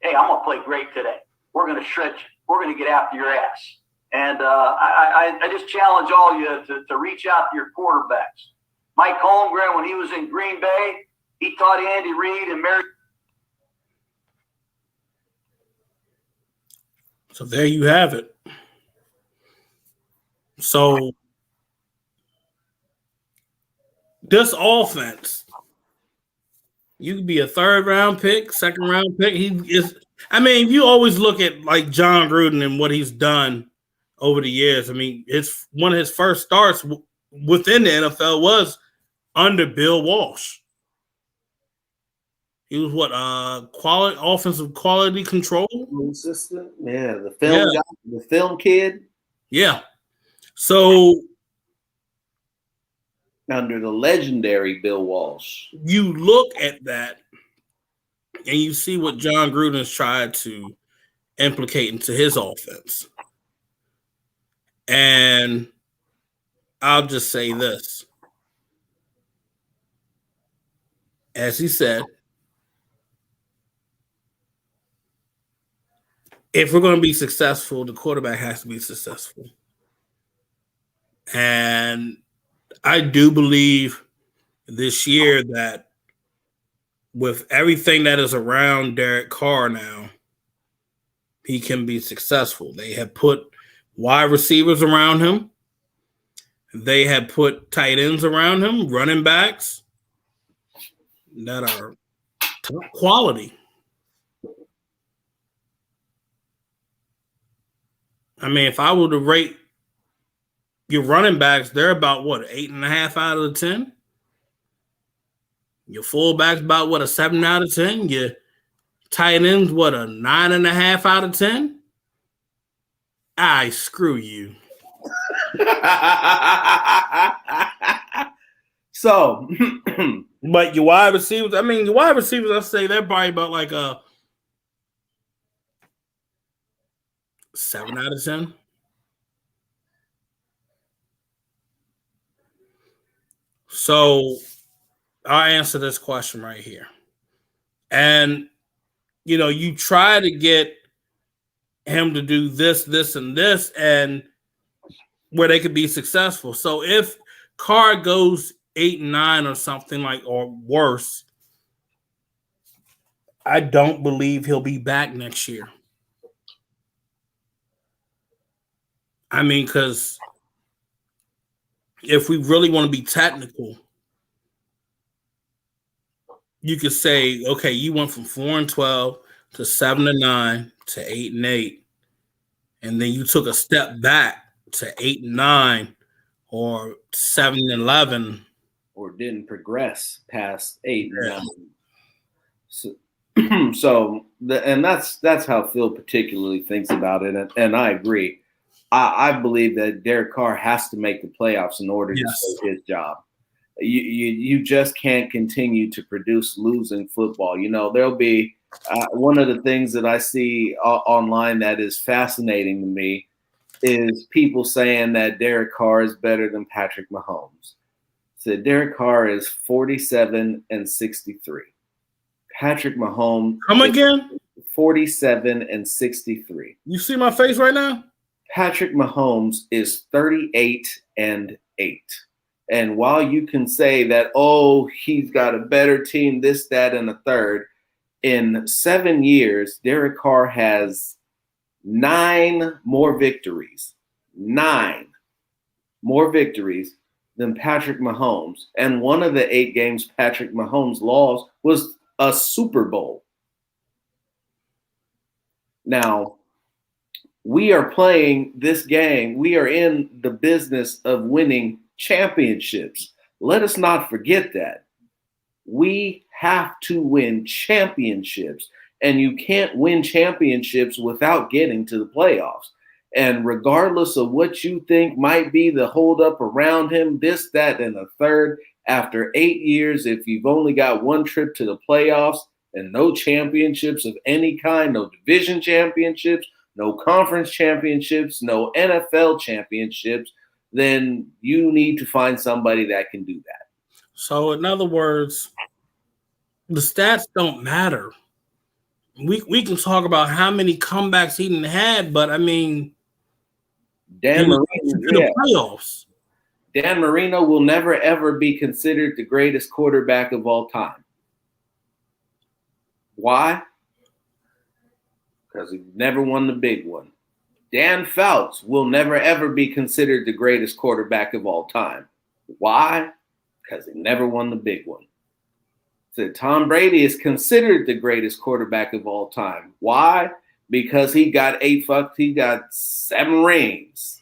hey, I'm going to play great today. We're going to shred you. We're going to get after your ass. And I just challenge all you to reach out to your quarterbacks. Mike Holmgren, when he was in Green Bay, he taught Andy Reid and Mary. So there you have it. So this offense, you could be a 3rd round pick, 2nd round pick. He is. I mean, you always look at like John Gruden and what he's done over the years. I mean, it's one of his first starts within the NFL was under Bill Walsh. He was what quality offensive quality control assistant. Yeah, the film guy, the film kid. Yeah. So under the legendary Bill Walsh, you look at that and you see what John Gruden has tried to implicate into his offense. And I'll just say this. As he said, if we're going to be successful, the quarterback has to be successful. And I do believe this year that with everything that is around Derek Carr now, he can be successful. They have put wide receivers around him. They have put tight ends around him, running backs that are top quality. I mean, if I were to rate your running backs, they're about what, 8.5 out of 10? Your fullbacks about what, a 7 out of 10? Your tight ends, what, a 9.5 out of 10? Screw you. So, but your wide receivers, I say they're probably about like a 7 out of 10. So I'll answer this question right here. And, you try to get him to do this, this, and this, and where they could be successful. So if Carr goes 8-9 or something or worse, I don't believe he'll be back next year. I mean, because if we really want to be technical, you could say, okay, you went from 4-12 to 7-9 to 8-8, and then you took a step back to 8-9 or 7-11, or didn't progress past 8 and 9. So that's how Phil particularly thinks about it, and I agree. I believe that Derek Carr has to make the playoffs in order to take his job. You just can't continue to produce losing football. There'll be one of the things that I see online that is fascinating to me is people saying that Derek Carr is better than Patrick Mahomes. So Derek Carr is 47-63. Patrick Mahomes. Come again? 47-63. You see my face right now? Patrick Mahomes is 38-8. And while you can say that, he's got a better team, this, that, and a third, in 7 years, Derek Carr has 9 more victories. 9 more victories than Patrick Mahomes. And one of the 8 games Patrick Mahomes lost was a Super Bowl. Now, we are playing this game. We are in the business of winning championships. Let us not forget that. We have to win championships, and you can't win championships without getting to the playoffs. And regardless of what you think might be the holdup around him, this, that, and a third, after 8 years, if you've only got one trip to the playoffs and no championships of any kind, no division championships, no conference championships, no NFL championships, then you need to find somebody that can do that. So, in other words, the stats don't matter. We can talk about how many comebacks he didn't had, but I mean, Dan Marino, the playoffs. Dan Marino will never ever be considered the greatest quarterback of all time. Why? Because he never won the big one. Dan Fouts will never ever be considered the greatest quarterback of all time. Why? Because he never won the big one. So Tom Brady is considered the greatest quarterback of all time. Why? Because he got 7 rings.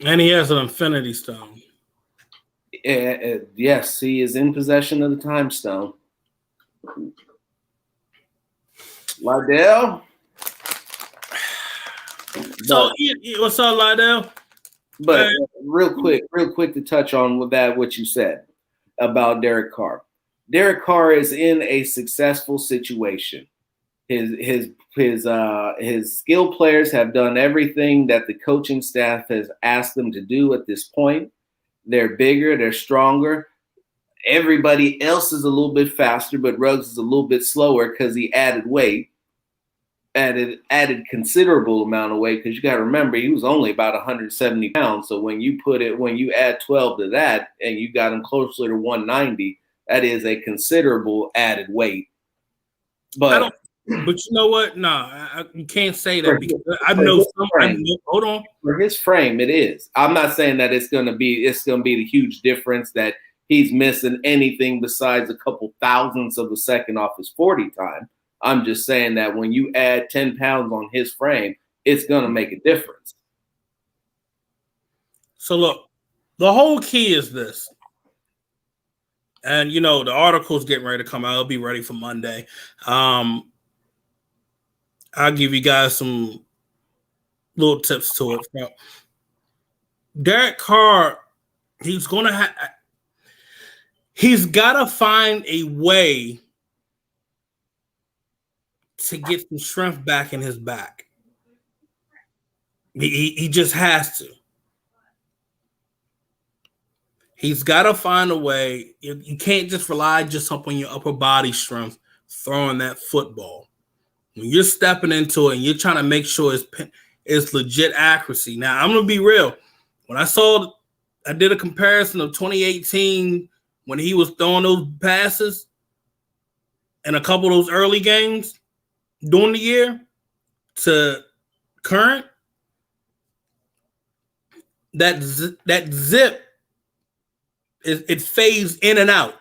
And he has an infinity stone. Yes, he is in possession of the time stone. Liddell? So, what's up, Liddell? But real quick to touch on what you said about Derek Carr. Derek Carr is in a successful situation. His skill players have done everything that the coaching staff has asked them to do at this point. They're bigger, they're stronger. Everybody else is a little bit faster, but Ruggs is a little bit slower because he added weight. Added considerable amount of weight, because you got to remember he was only about 170 pounds. So when you add 12 to that and you got him closer to 190, that is a considerable added weight. But you know what? No, you can't say that because hold on. For his frame, it is. I'm not saying that it's gonna be the huge difference that he's missing anything besides a couple thousandths of a second off his 40 time. I'm just saying that when you add 10 pounds on his frame, it's going to make a difference. So look, the whole key is this. And, the article's getting ready to come out. It'll be ready for Monday. I'll give you guys some little tips to it. Derek Carr, he's got to find a way to get some strength back in his back. He just has to. He's got to find a way. You can't just rely just up on your upper body strength throwing that football. When you're stepping into it and you're trying to make sure it's legit accuracy. Now, I'm going to be real. When I did a comparison of 2018 when he was throwing those passes in a couple of those early games during the year to current, that zip it fades in and out.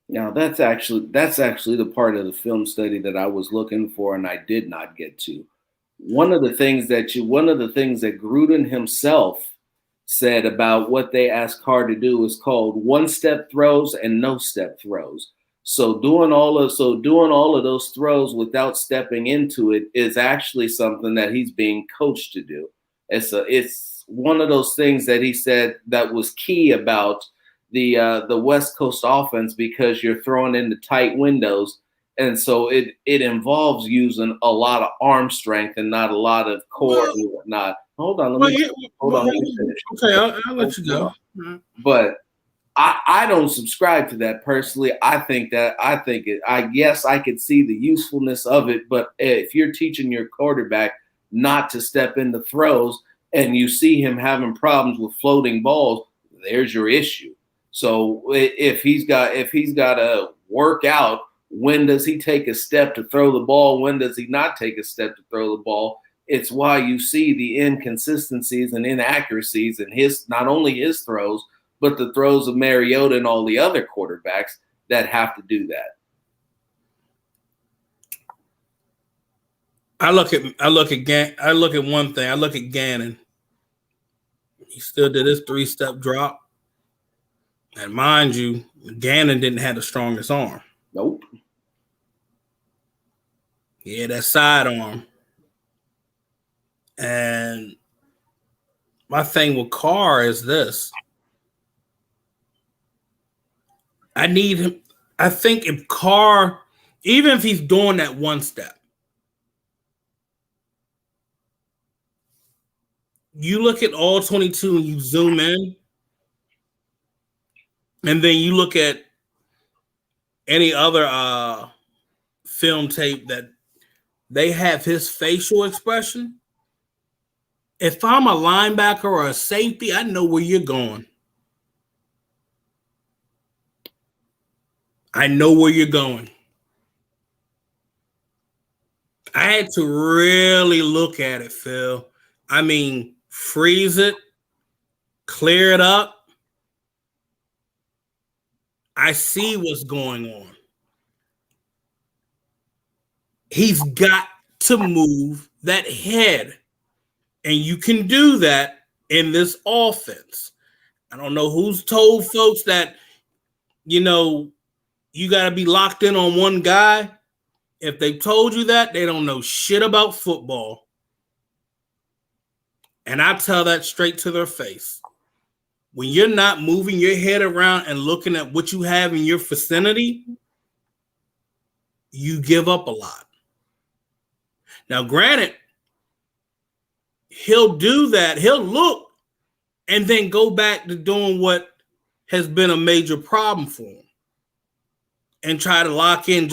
Now that's actually the part of the film study that I was looking for and I did not get to. One of the things that Gruden himself said about what they asked Carr to do is called one-step throws and no-step throws. So doing all of those throws without stepping into it is actually something that he's being coached to do. It's one of those things that he said that was key about the West Coast offense, because you're throwing into tight windows, and so it involves using a lot of arm strength and not a lot of core and whatnot. Hold on, let me finish. Okay, I'll let you go. But I don't subscribe to that personally. I guess I could see the usefulness of it, but if you're teaching your quarterback not to step into throws and you see him having problems with floating balls, there's your issue. So if he's got to work out, when does he take a step to throw the ball? When does he not take a step to throw the ball? It's why you see the inconsistencies and inaccuracies in not only his throws, but the throws of Mariota and all the other quarterbacks that have to do that. I look at one thing. I look at Gannon. He still did his 3-step drop. And mind you, Gannon didn't have the strongest arm. Nope. He had that side arm. And my thing with Carr is this. I need him. I think if Carr, even if he's doing that one step, you look at all 22 and you zoom in, and then you look at any other film tape that they have his facial expression. If I'm a linebacker or a safety, I know where you're going. I know where you're going. I had to really look at it, Phil. I mean, freeze it, clear it up. I see what's going on. He's got to move that head. And you can do that in this offense. I don't know who's told folks that, you know, you got to be locked in on one guy. If they told you that, they don't know shit about football. And I tell that straight to their face. When you're not moving your head around and looking at what you have in your vicinity, you give up a lot. Now, granted, he'll do that. He'll look and then go back to doing what has been a major problem for him and try to lock in.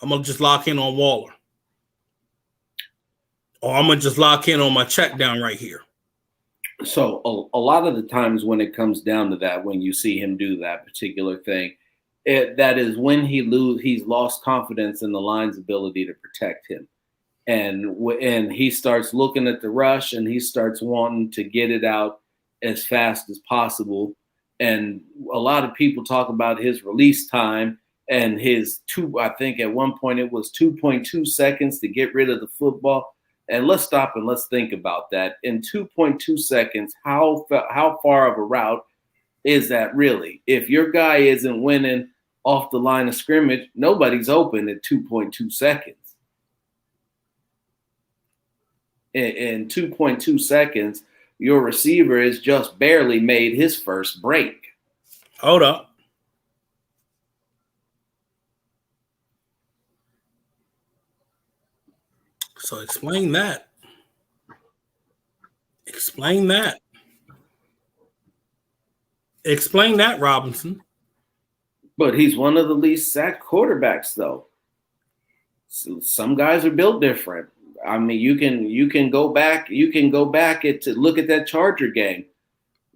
I'm going to just lock in on Waller. Or I'm going to just lock in on my check down right here. So a lot of the times when it comes down to that, when you see him do that particular thing, that is when he's lost confidence in the line's ability to protect him. And he starts looking at the rush and he starts wanting to get it out as fast as possible. And a lot of people talk about his release time and I think at one point it was 2.2 seconds to get rid of the football. And let's stop and let's think about that. In 2.2 seconds, how far of a route is that really? If your guy isn't winning off the line of scrimmage, nobody's open at 2.2 seconds. In 2.2 seconds, your receiver has just barely made his first break. Hold up. So explain that. Explain that. Explain that, Robinson. But he's one of the least sacked quarterbacks, though. So some guys are built different. I mean, you can go back. You can go back to look at that Charger game,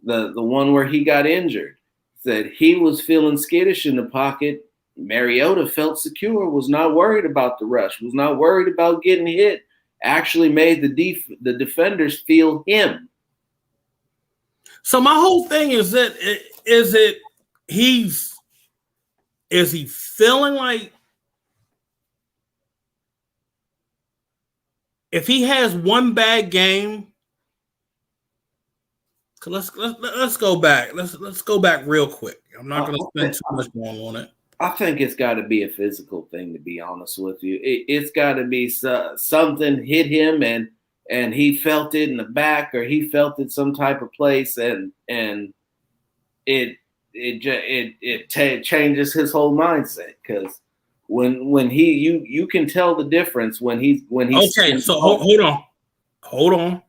the one where he got injured. That he was feeling skittish in the pocket. Mariota felt secure, was not worried about the rush, was not worried about getting hit. Actually made the defenders feel him. So my whole thing is is he feeling like if he has one bad game? Let's go back. Let's go back real quick. I'm not going to spend too much more on it. I think it's got to be a physical thing, to be honest with you. It's got to be something hit him and he felt it in the back or he felt it some type of place and it changes his whole mindset because when you can tell the difference when he's okay. So hold on.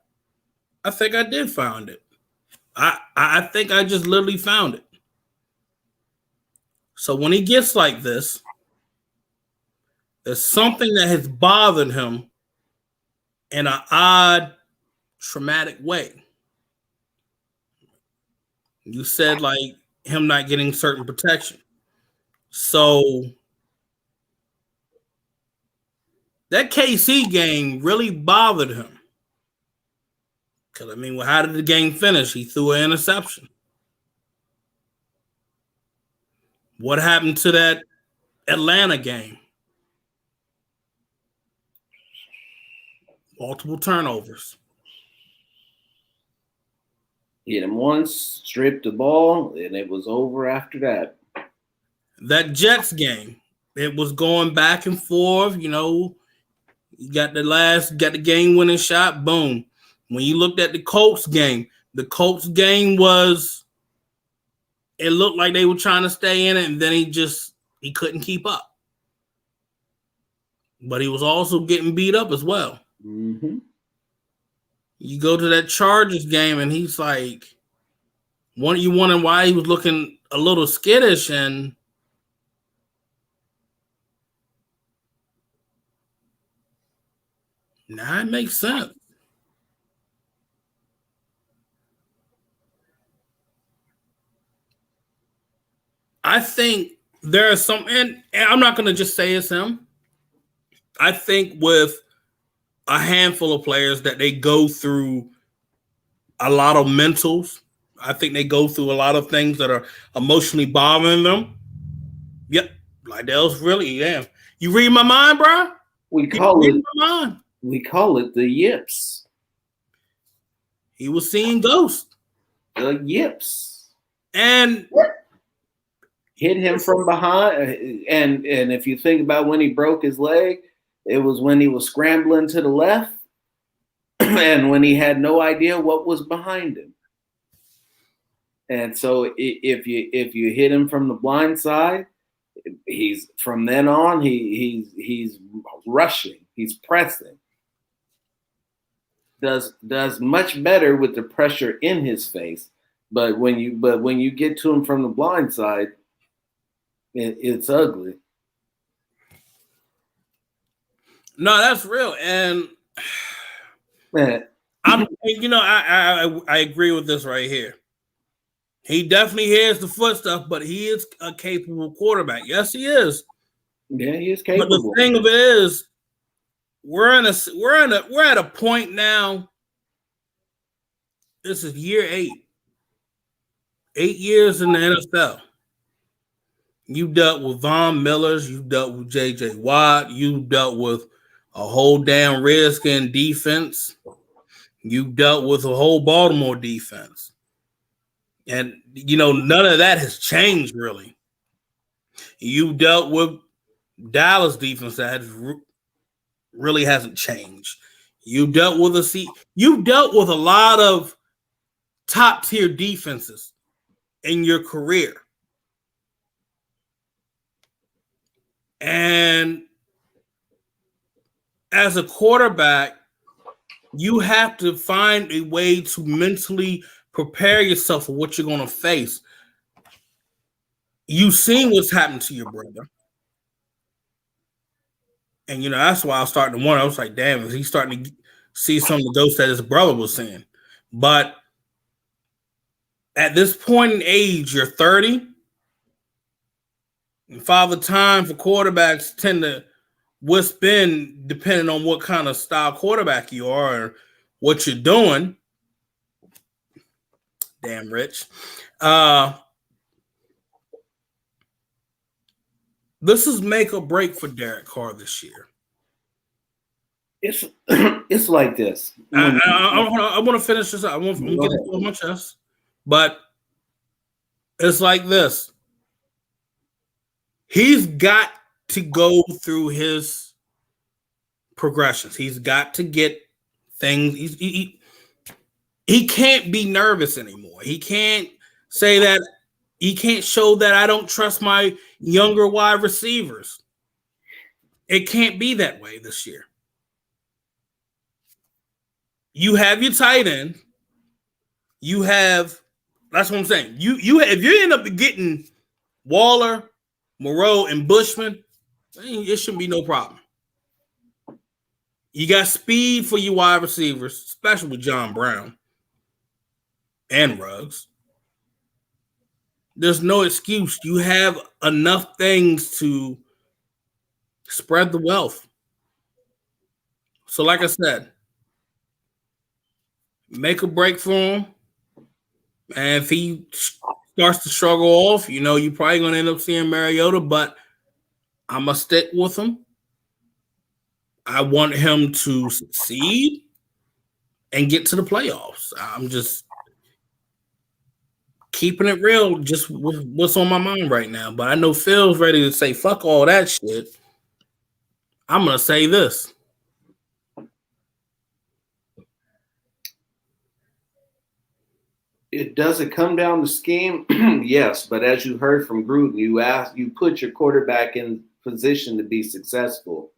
I think I did find it. I think I just literally found it. So when he gets like this, there's something that has bothered him in an odd, traumatic way. You said like him not getting certain protection. So that KC game really bothered him. Because, I mean, well, how did the game finish? He threw an interception. What happened to that Atlanta game? Multiple turnovers. Hit him once, stripped the ball, and it was over after that. That Jets game, it was going back and forth. You know, you got the game-winning shot, boom. When you looked at the Colts game was, it looked like they were trying to stay in it, and then he couldn't keep up. But he was also getting beat up as well. Mm-hmm. You go to that Chargers game, and he's like, you wondering why he was looking a little skittish, and now it makes sense. I think there are some, and I'm not going to just say it's him. I think with a handful of players that they go through a lot of mentals. I think they go through a lot of things that are emotionally bothering them. Yep. Lydell's really, yeah. You read my mind, bro? We call it the yips. He was seeing ghosts. The yips. And hit him from behind. And if you think about when he broke his leg, it was when he was scrambling to the left and when he had no idea what was behind him. And so if you hit him from the blind side, he's from then on he's rushing, he's pressing. Does much better with the pressure in his face, but when you get to him from the blind side, it's ugly. No, that's real, and Man. I agree with this right here. He definitely hears the foot stuff, but he is a capable quarterback. Yes, he is. Yeah, he is capable. But the thing of it is, we're at a point now. This is year 8. 8 years in the NFL. You dealt with Von Millers, you dealt with J.J. Watt, you dealt with a whole damn Redskin defense. You dealt with a whole Baltimore defense. And, none of that has changed, really. You dealt with Dallas defense that really hasn't changed. You dealt with a lot of top-tier defenses in your career. And as a quarterback, you have to find a way to mentally prepare yourself for what you're going to face. You've seen what's happened to your brother. And, that's why I was starting to wonder. I was like, damn, is he starting to see some of the ghosts that his brother was seeing? But at this point in age, you're 30. And Father Time for quarterbacks tend to wisp in depending on what kind of style quarterback you are or what you're doing. Damn, Rich. This is make or break for Derek Carr this year. It's like this. I want to finish this up. I want to get it on my chest. But it's like this. He's got to go through his progressions. He's got to get things. He can't be nervous anymore. He can't say that. He can't show that I don't trust my younger wide receivers. It can't be that way this year. You have your tight end. You have. That's what I'm saying. You if you end up getting Waller, Moreau, and Bushman, it shouldn't be no problem. You got speed for your wide receivers, especially with John Brown and Ruggs. There's no excuse. You have enough things to spread the wealth. So, like I said, make a break for him. And if he starts to struggle off, you're probably going to end up seeing Mariota, but I'm going to stick with him. I want him to succeed and get to the playoffs. I'm just keeping it real, just with what's on my mind right now. But I know Phil's ready to say, fuck all that shit. I'm going to say this. Does it come down to scheme? Yes, but as you heard from Gruden, you put your quarterback in position to be successful.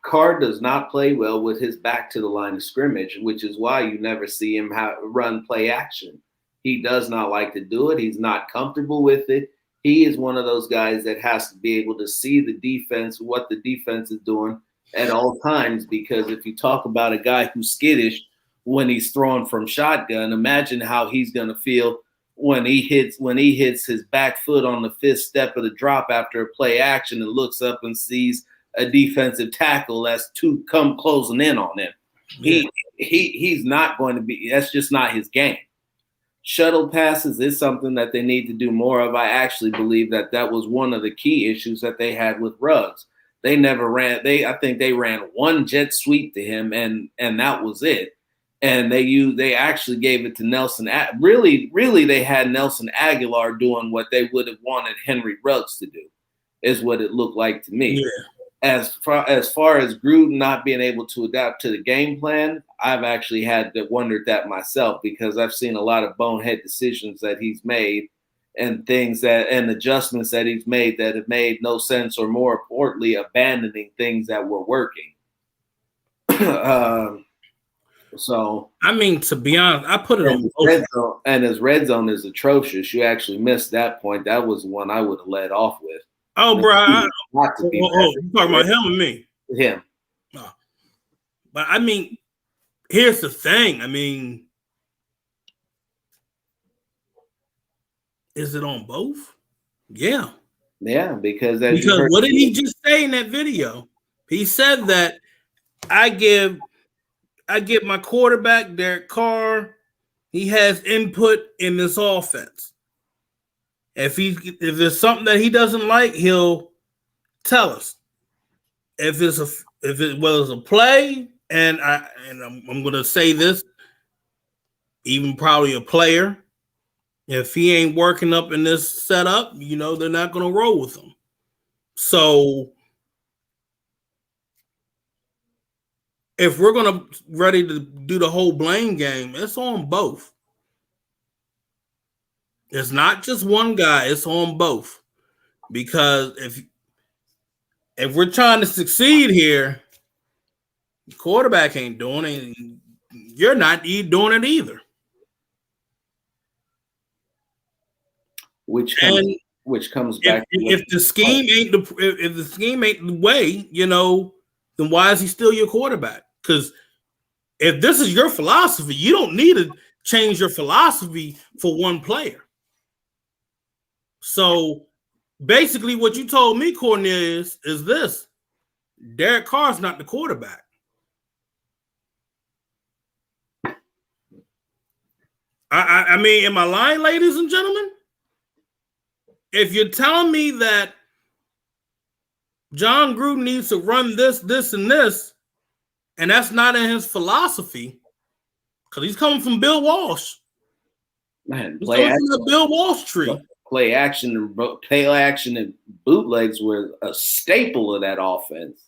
Carr does not play well with his back to the line of scrimmage, which is why you never see him run play action. He does not like to do it. He's not comfortable with it. He is one of those guys that has to be able to see the defense, what the defense is doing at all times, because if you talk about a guy who's skittish when he's throwing from shotgun, imagine how he's going to feel when he hits his back foot on the fifth step of the drop after a play action and looks up and sees a defensive tackle that's come closing in on him. Yeah. He's not going to be. That's just not his game. Shuttle passes is something that they need to do more of. I actually believe that was one of the key issues that they had with Ruggs. They never ran. I think they ran one jet sweep to him, and that was it. And they actually gave it to Nelson. Really, they had Nelson Aguilar doing what they would have wanted Henry Ruggs to do, is what it looked like to me. Yeah. As far as Gruden not being able to adapt to the game plan, I've actually had to wonder that myself, because I've seen a lot of bonehead decisions that he's made and adjustments that he's made that have made no sense, or more importantly, abandoning things that were working. So I mean, to be honest, I put it on red zone, and his red zone is atrocious. You actually missed that point. That was one I would have led off with. Oh, bro, you talking about him or me? Him. Oh. But I mean, here's the thing. I mean, is it on both? Yeah. Yeah, because what did he just say in that video? He said that I give my quarterback, Derek Carr, he has input in this offense. If there's something that he doesn't like, he'll tell us. If it was a play, and I'm going to say this, even probably a player, if he ain't working up in this setup, they're not going to roll with him. So if we're going to ready to do the whole blame game, it's on both. It's not just one guy, it's on both. Because if we're trying to succeed here, the quarterback ain't doing it, you're not doing it either. Which comes back if the scheme ain't the way, then why is he still your quarterback? Because if this is your philosophy, you don't need to change your philosophy for one player. So basically what you told me, Cornelius, is this: Derek Carr's not the quarterback. I mean, am I lying, ladies and gentlemen? If you're telling me that John Gruden needs to run this, and this, and that's not in his philosophy, because he's coming from Bill Walsh. Man, he's coming from the Bill Walsh tree. Play action and bootlegs were a staple of that offense.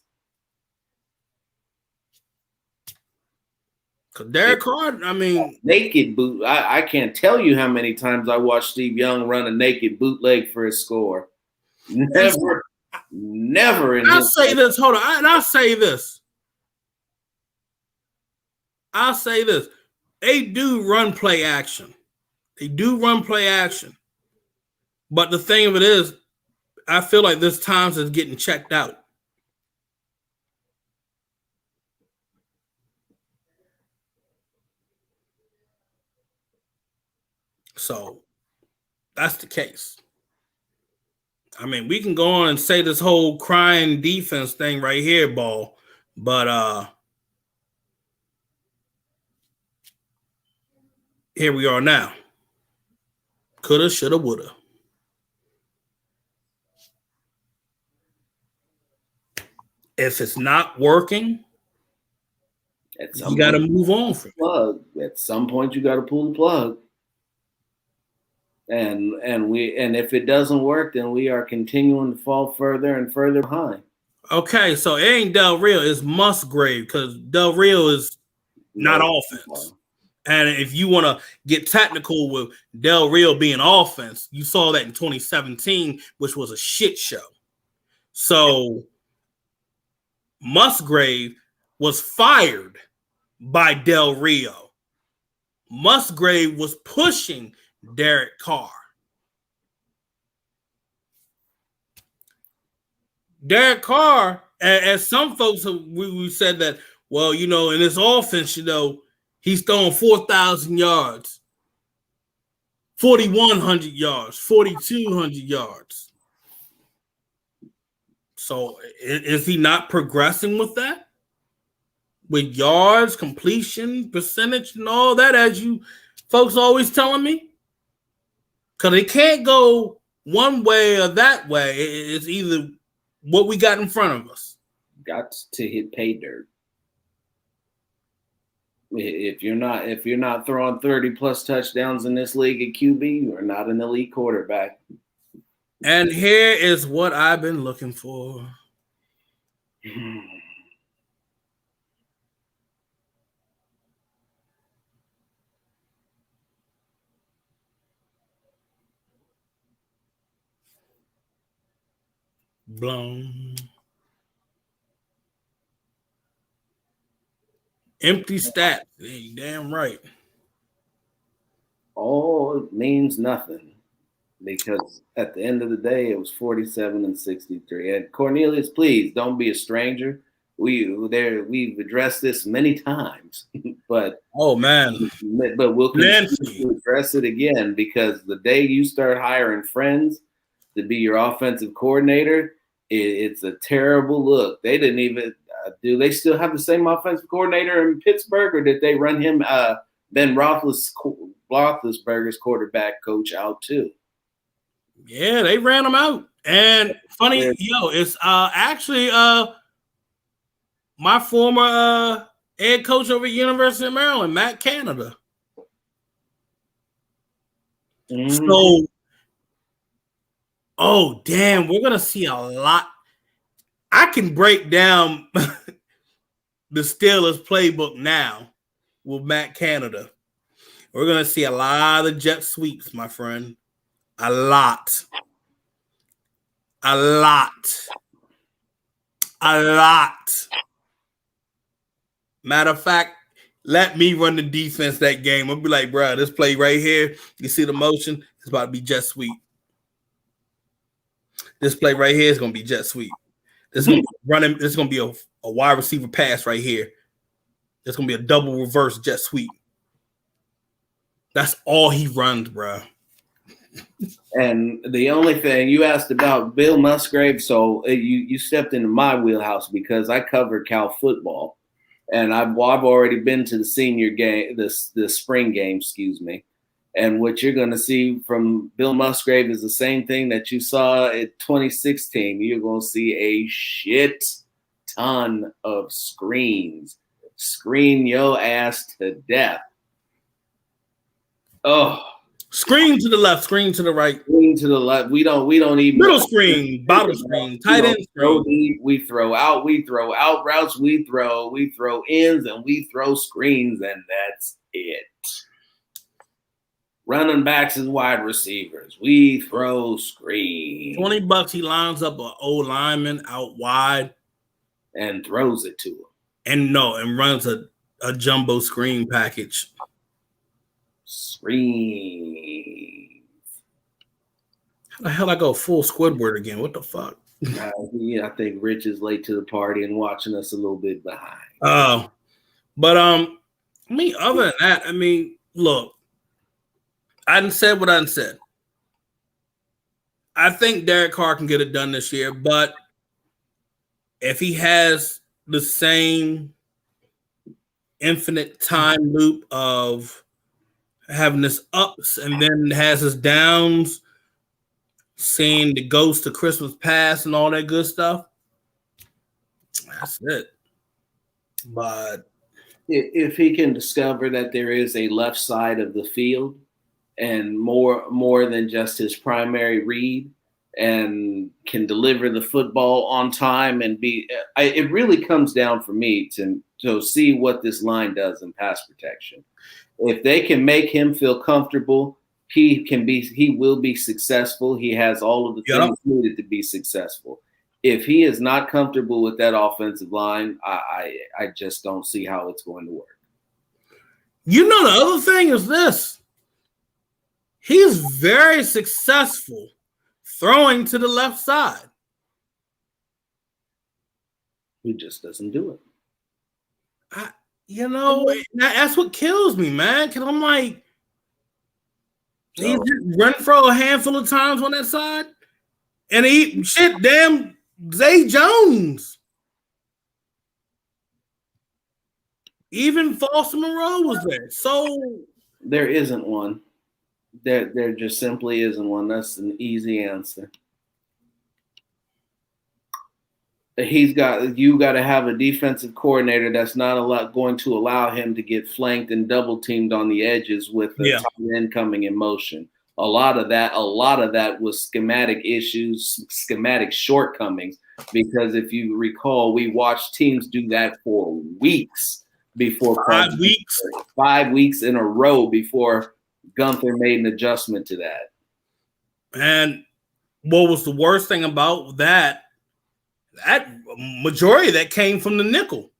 Derek Carr, I mean, naked boot. I can't tell you how many times I watched Steve Young run a naked bootleg for his score. Never. I'll say this. Hold on. I'll say this. They do run play action. But the thing of it is, I feel like this times is getting checked out. So that's the case. I mean, we can go on and say this whole crying defense thing right here, Ball, but here we are now. Coulda, shoulda, woulda. If it's not working, you got to move on from it. At some point, you got to pull the plug. And if it doesn't work, then we are continuing to fall further and further behind. Okay, so it ain't Del Rio, it's Musgrave, because Del Rio is not offense. And if you want to get technical with Del Rio being offense, you saw that in 2017, which was a shit show. So Musgrave was fired by Del Rio. Musgrave was pushing Derek Carr. Derek Carr, as some folks we said that, well, in this offense, he's throwing 4,000 yards, 4,100 yards, 4,200 yards. So is he not progressing with that? With yards, completion, percentage, and all that, as you folks always telling me? Because it can't go one way or that way. It's either what we got in front of us. Got to hit pay dirt. If you're not throwing 30 plus touchdowns in this league at QB, you are not an elite quarterback. And here is what I've been looking for. Blown. Empty stats. You damn right. All it means nothing, because at the end of the day, it was 47 and 63. And Cornelius, please don't be a stranger. We've addressed this many times, but oh man, we'll continue to address it again, because the day you start hiring friends to be your offensive coordinator, it's a terrible look. They didn't even do they still have the same offensive coordinator in Pittsburgh, or did they run him Ben Roethlisberger's quarterback coach out too? Yeah, they ran him out. And funny, it's actually my former head coach over at University of Maryland, Matt Canada. So, oh damn, we're gonna see a lot. I can break down the Steelers playbook now with Matt Canada. We're gonna see a lot of jet sweeps, my friend. A lot. Matter of fact, let me run the defense that game. I'll be like, bro, this play right here, you see the motion? It's about to be jet sweep. This play right here is going to be jet sweep. This is going to be a wide receiver pass right here. It's going to be a double reverse jet sweep. That's all he runs, bro. And the only thing you asked about Bill Musgrave, so you stepped into my wheelhouse, because I covered Cal football, and I've already been to the senior game, the spring game, excuse me. And what you're going to see from Bill Musgrave is the same thing that you saw at 2016. You're going to see a shit ton of screens. Screen your ass to death. Oh. Screen to the left, screen to the right. Screen to the left. We don't even middle screen, bottom screen, tight end screen. We throw out routes, we throw ins, and we throw screens, and that's it. Running backs and wide receivers, we throw screens. $20, he lines up an old lineman out wide and throws it to him. And runs a jumbo screen package. Screens. How the hell I go full Squidward again? What the fuck? I think Rich is late to the party and watching us a little bit behind. Oh, but other than that, look, I done said what I done said. I think Derek Carr can get it done this year, but if he has the same infinite time loop of having his ups and then has his downs, seeing the ghost of Christmas past and all that good stuff, that's it. But if he can discover that there is a left side of the field and more than just his primary read, and can deliver the football on time and it really comes down for me to see what this line does in pass protection. If they can make him feel comfortable, he will be successful. He has all of the things needed to be successful. If he is not comfortable with that offensive line, I just don't see how it's going to work. You know, the other thing is this. He's very successful throwing to the left side. He just doesn't do it. That's what kills me, man. Because I'm like, He's run for a handful of times on that side. And damn Zay Jones. Even Foster Moreau was there. So there isn't one. There just simply isn't one. That's an easy answer. You got to have a defensive coordinator that's not going to allow him to get flanked and double teamed on the edges with the tight end coming in motion. A lot of that was schematic issues, schematic shortcomings. Because if you recall, we watched teams do that for weeks before 5 weeks in a row before Gunther made an adjustment to that. And what was the worst thing about that? That majority of that came from the nickel.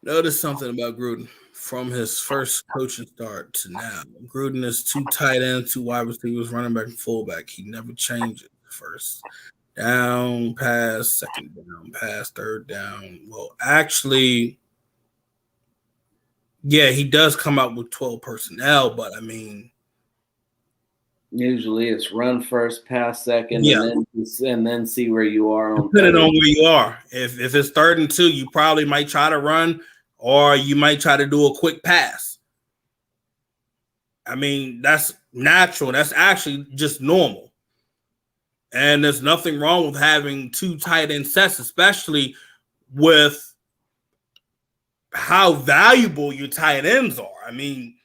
Notice something about Gruden from his first coaching start to now. Gruden is 2 tight ends, 2 wide receivers, running back, and fullback. He never changed it. First down, pass, second down, pass, third down. Well, actually, yeah, he does come out with 12 personnel, but I mean, usually it's run first, pass second, and then see where you are. Depending on where you are. If it's 3rd and 2, you probably might try to run, or you might try to do a quick pass. I mean, that's natural. That's actually just normal. And there's nothing wrong with having 2 tight end sets, especially with how valuable your tight ends are. I mean,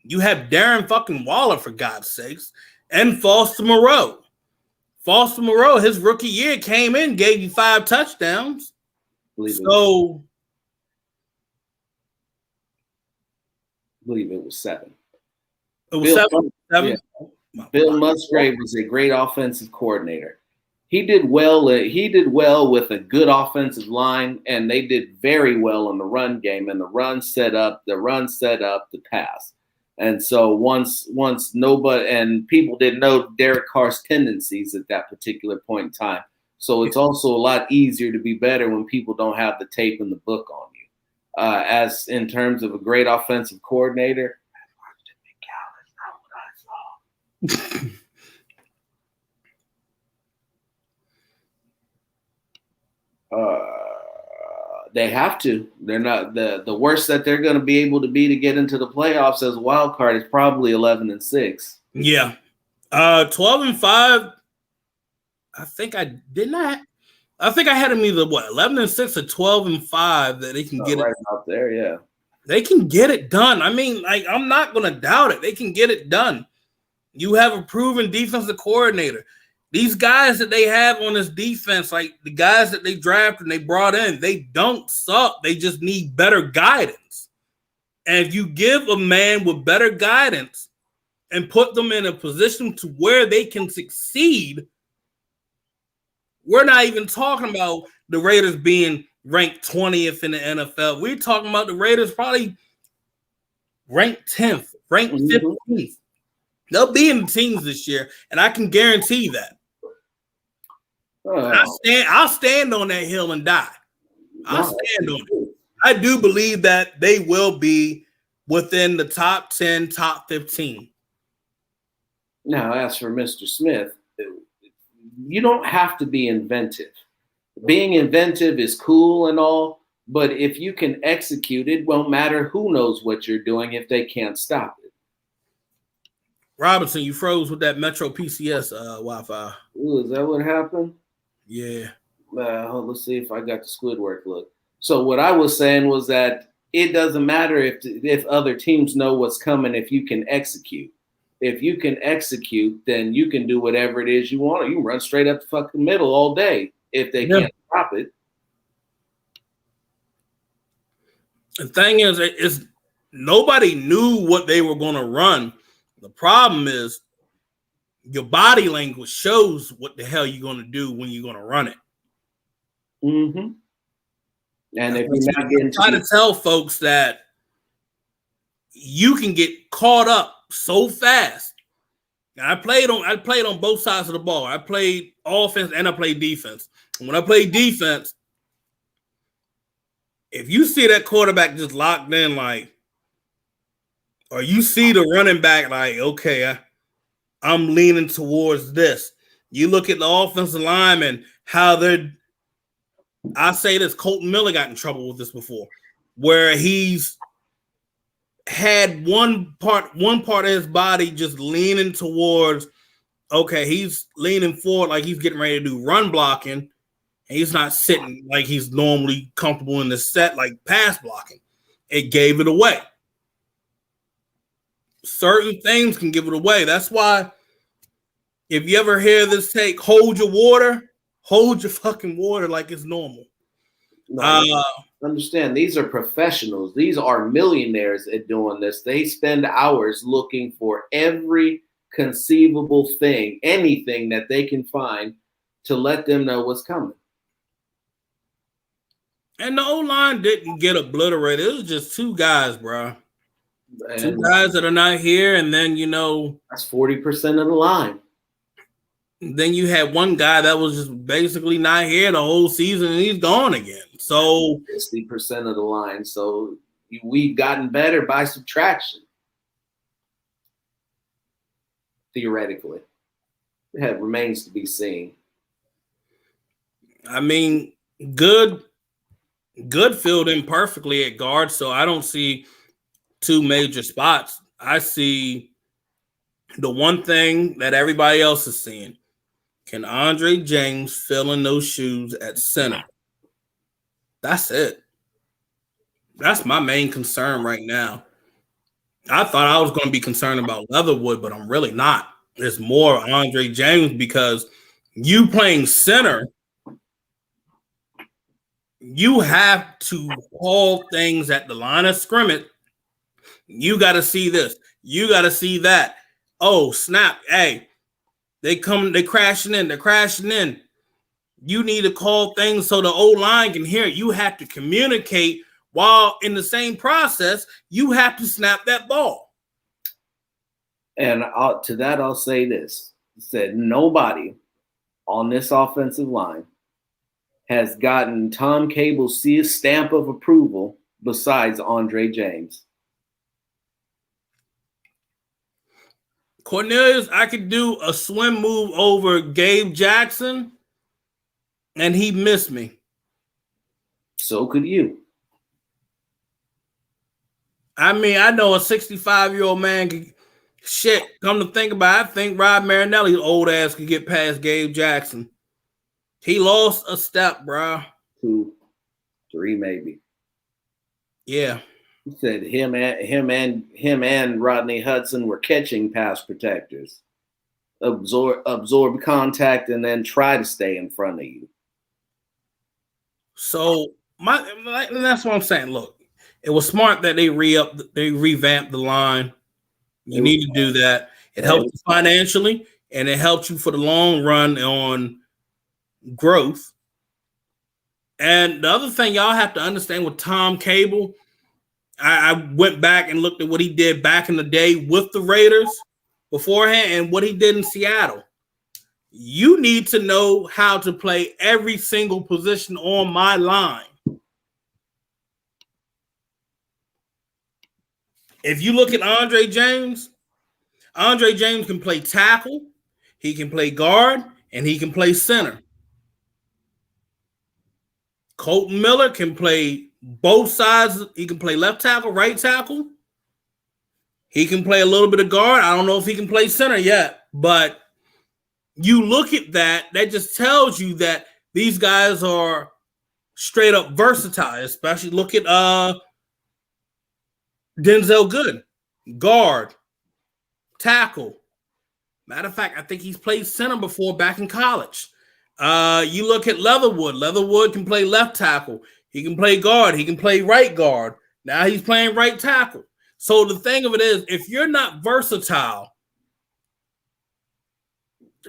you have Darren fucking Waller, for God's sakes, and Foster Moreau. Foster Moreau, his rookie year, came in, gave you 5 touchdowns. I believe it was 7. It was 7? Yeah. Bill Musgrave was a great offensive coordinator. He did well with a good offensive line, and they did very well in the run game, and the run set up the pass. And so once nobody and people didn't know Derek Carr's tendencies at that particular point in time. So it's also a lot easier to be better when people don't have the tape and the book on you. As in terms of a great offensive coordinator, they have to. They're not the worst that they're going to be able to be to get into the playoffs as a wild card is probably 11-6. Yeah, 12-5. I think I had them either 11-6 or 12-5 that they can get right it out there. Yeah, they can get it done. I mean, like, I'm not going to doubt it. They can get it done. You have a proven defensive coordinator. These guys that they have on this defense, like the guys that they drafted and they brought in, they don't suck. They just need better guidance. And if you give a man with better guidance and put them in a position to where they can succeed, we're not even talking about the Raiders being ranked 20th in the NFL. We're talking about the Raiders probably ranked 10th, ranked 15th. They'll be in the teams this year, and I can guarantee that. I'll stand on that hill and die. I'll stand on it. I do believe that they will be within the top 10, top 15. Now, as for Mr. Smith, you don't have to be inventive. Being inventive is cool and all, but if you can execute it, won't matter who knows what you're doing if they can't stop it. Robinson, you froze with that Metro PCS Wi-Fi. Ooh, is that what happened? Yeah. Let's see if I got the Squidward look. So what I was saying was that it doesn't matter if other teams know what's coming if you can execute. If you can execute, then you can do whatever it is you want. You can run straight up the fucking middle all day if they can't stop it. The thing is nobody knew what they were going to run. The problem is your body language shows what the hell you're going to do when you're going to run it. Mm-hmm. And if you're not getting try to tell folks that you can get caught up so fast. And I played on both sides of the ball. I played offense and I played defense. And when I played defense, if you see that quarterback just locked in, like, or you see the running back like, okay, I'm leaning towards this. You look at the offensive lineman, how they're. I say this, Colton Miller got in trouble with this before, where he's had one part of his body just leaning towards, okay, he's leaning forward like he's getting ready to do run blocking, and he's not sitting like he's normally comfortable in the set like pass blocking. It gave it away. Certain things can give it away. That's why if you ever hear this take, hold your fucking water like it's normal. Understand, these are professionals. These are millionaires at doing this. They spend hours looking for every conceivable thing, anything that they can find to let them know what's coming. And the O-line didn't get obliterated. It was just two guys, bro. Two guys that are not here, and then, that's 40% of the line. Then you had one guy that was just basically not here the whole season, and he's gone again. So 60% of the line. So we've gotten better by subtraction. Theoretically, it remains to be seen. I mean, good filled in perfectly at guard, so I don't see two major spots. I see the one thing that everybody else is seeing. Can Andre James fill in those shoes at center? That's it. That's my main concern right now. I thought I was going to be concerned about Leatherwood, but I'm really not. It's more Andre James because you playing center, you have to call things at the line of scrimmage. You got to see this. You got to see that. Oh, snap. Hey, they're crashing in. They're crashing in. You need to call things so the O-line can hear it. You have to communicate while in the same process, you have to snap that ball. And to that, I'll say this. Said nobody on this offensive line has gotten Tom Cable's stamp of approval besides Andre James. Cornelius, I could do a swim move over Gabe Jackson, and he missed me. So could you. I mean, I know a 65-year-old man could come to think about it, I think Rob Marinelli's old ass could get past Gabe Jackson. He lost a step, bro. 2, 3, maybe. Yeah. He said him and Rodney Hudson were catching pass protectors. Absorb contact and then try to stay in front of you. So that's what I'm saying. Look, it was smart that they revamped the line. You need to do that. It helps you financially, and it helps you for the long run on growth. And the other thing y'all have to understand with Tom Cable, I went back and looked at what he did back in the day with the Raiders beforehand and what he did in Seattle. You need to know how to play every single position on my line. If you look at Andre James can play tackle, he can play guard, and he can play center. Colton Miller can play both sides. He can play left tackle, right tackle. He can play a little bit of guard. I don't know if he can play center yet, but you look at that just tells you that these guys are straight up versatile, especially look at Denzel Good, guard, tackle. Matter of fact, I think he's played center before back in college. You look at Leatherwood. Leatherwood can play left tackle. He can play guard. He can play right guard. Now he's playing right tackle. So the thing of it is, if you're not versatile,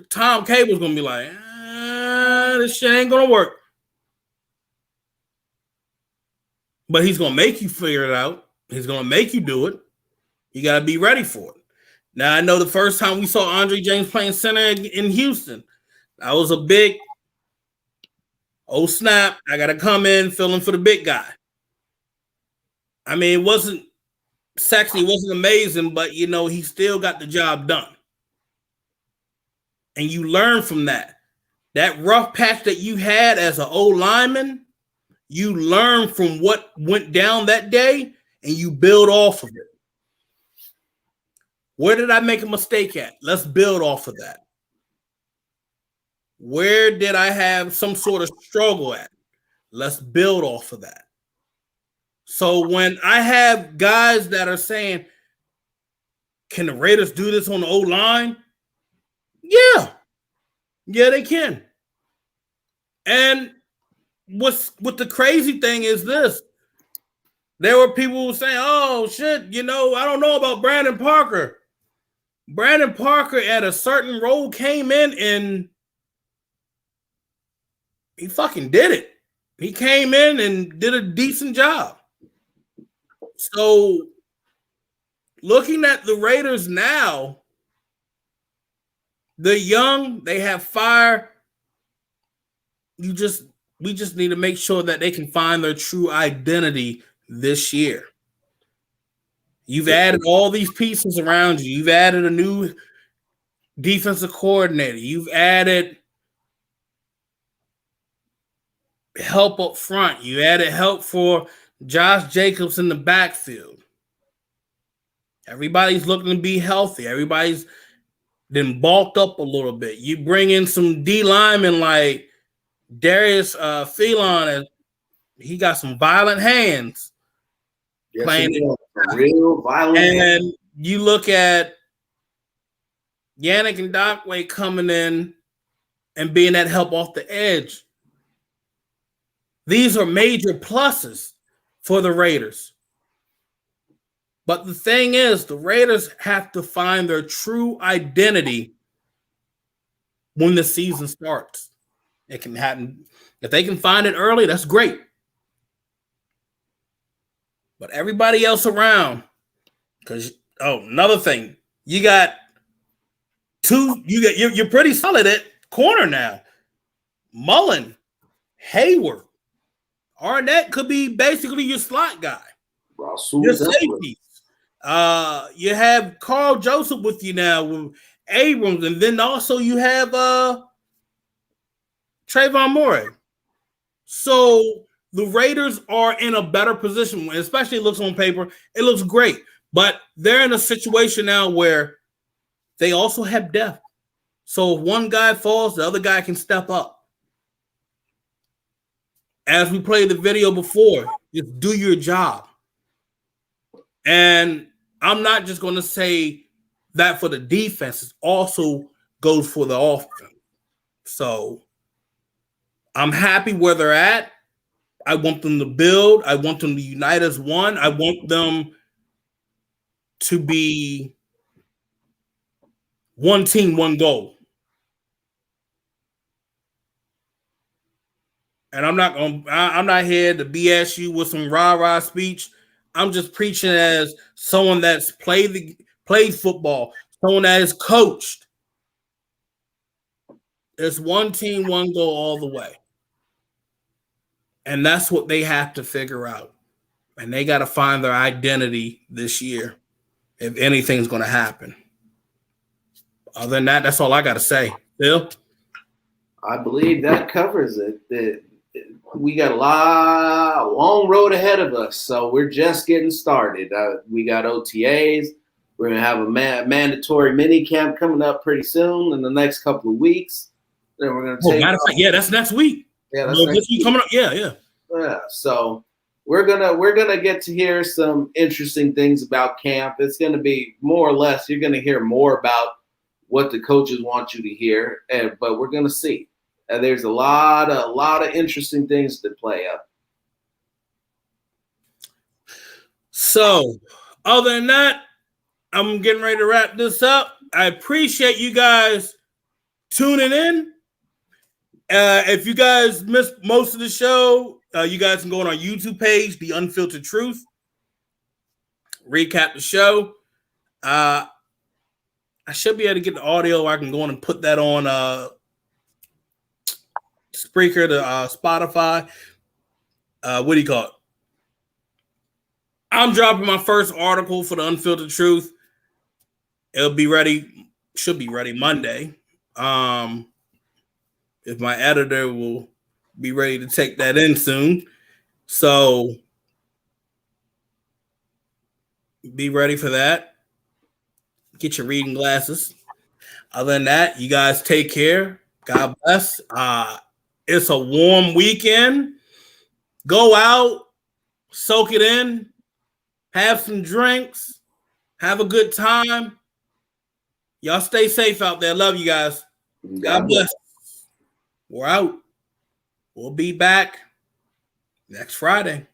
Tom Cable's going to be like, this shit ain't going to work. But he's going to make you figure it out. He's going to make you do it. You got to be ready for it. Now, I know the first time we saw Andre James playing center in Houston, that was a big, oh, snap, I got to come in filling for the big guy. I mean, it wasn't sexy, wasn't amazing, but you know, he still got the job done. And you learn from that. That rough patch that you had as an old lineman, you learn from what went down that day and you build off of it. Where did I make a mistake at? Let's build off of that. Where did I have some sort of struggle at? Let's build off of that. So when I have guys that are saying, can the Raiders do this on the O-line? Yeah. Yeah, they can. And what the crazy thing is this. There were people who saying, oh, shit, you know, I don't know about Brandon Parker. Brandon Parker at a certain role came in and he fucking did it. He came in and did a decent job. So looking at the Raiders now, they're young, they have fire. We just need to make sure that they can find their true identity this year. You've added all these pieces around you. You've added a new defensive coordinator. You've added help up front. You added help for Josh Jacobs in the backfield. Everybody's looking to be healthy. Everybody's been bulked up a little bit. You bring in some D linemen like Darius Phelan, and he got some violent hands. Yes, playing real violent. And you look at Yannick Ngakoue coming in and being that help off the edge. These are major pluses for the Raiders. But the thing is, the Raiders have to find their true identity when the season starts. It can happen. If they can find it early, that's great. But everybody else around, because another thing, you're pretty solid at corner now. Mullen, Hayward, Arnett could be basically your slot guy. Your safeties. You have Carl Joseph with you now with Abrams, and then also you have Trayvon Moore. So the Raiders are in a better position, especially it looks on paper. It looks great, but they're in a situation now where they also have depth. So if one guy falls, the other guy can step up. As we played the video before, just do your job. And I'm not just going to say that for the defense. It also goes for the offense. So I'm happy where they're at. I want them to build. I want them to unite as one. I want them to be one team, one goal. And I'm not here to BS you with some rah-rah speech. I'm just preaching as someone that's played football, someone that is coached. It's one team, one goal all the way. And that's what they have to figure out. And they got to find their identity this year if anything's going to happen. Other than that, that's all I got to say. Bill? I believe that covers it. We got a long road ahead of us, so we're just getting started. We got OTAs. We're going to have a mandatory mini camp coming up pretty soon in the next couple of weeks. Then we're going to take. Matter of fact, yeah, that's next week. Yeah, that's next week coming up. Yeah. So we're gonna get to hear some interesting things about camp. It's going to be more or less. You're going to hear more about what the coaches want you to hear, but we're going to see. There's a lot of interesting things to play up. So, other than that, I'm getting ready to wrap this up. I appreciate you guys tuning in. If you guys missed most of the show, you guys can go on our YouTube page, The Unfiltered Truth. Recap the show. I should be able to get the audio. I can go on and put that on Spreaker to Spotify. What do you call it? I'm dropping my first article for the Unfiltered Truth. It'll be ready, should be ready Monday. If my editor will be ready to take that in soon. So be ready for that. Get your reading glasses. Other than that, you guys take care. God bless. It's a warm weekend. Go out, soak it in, have some drinks, have a good time. Y'all stay safe out there. Love you guys. God bless. We're out. We'll be back next Friday.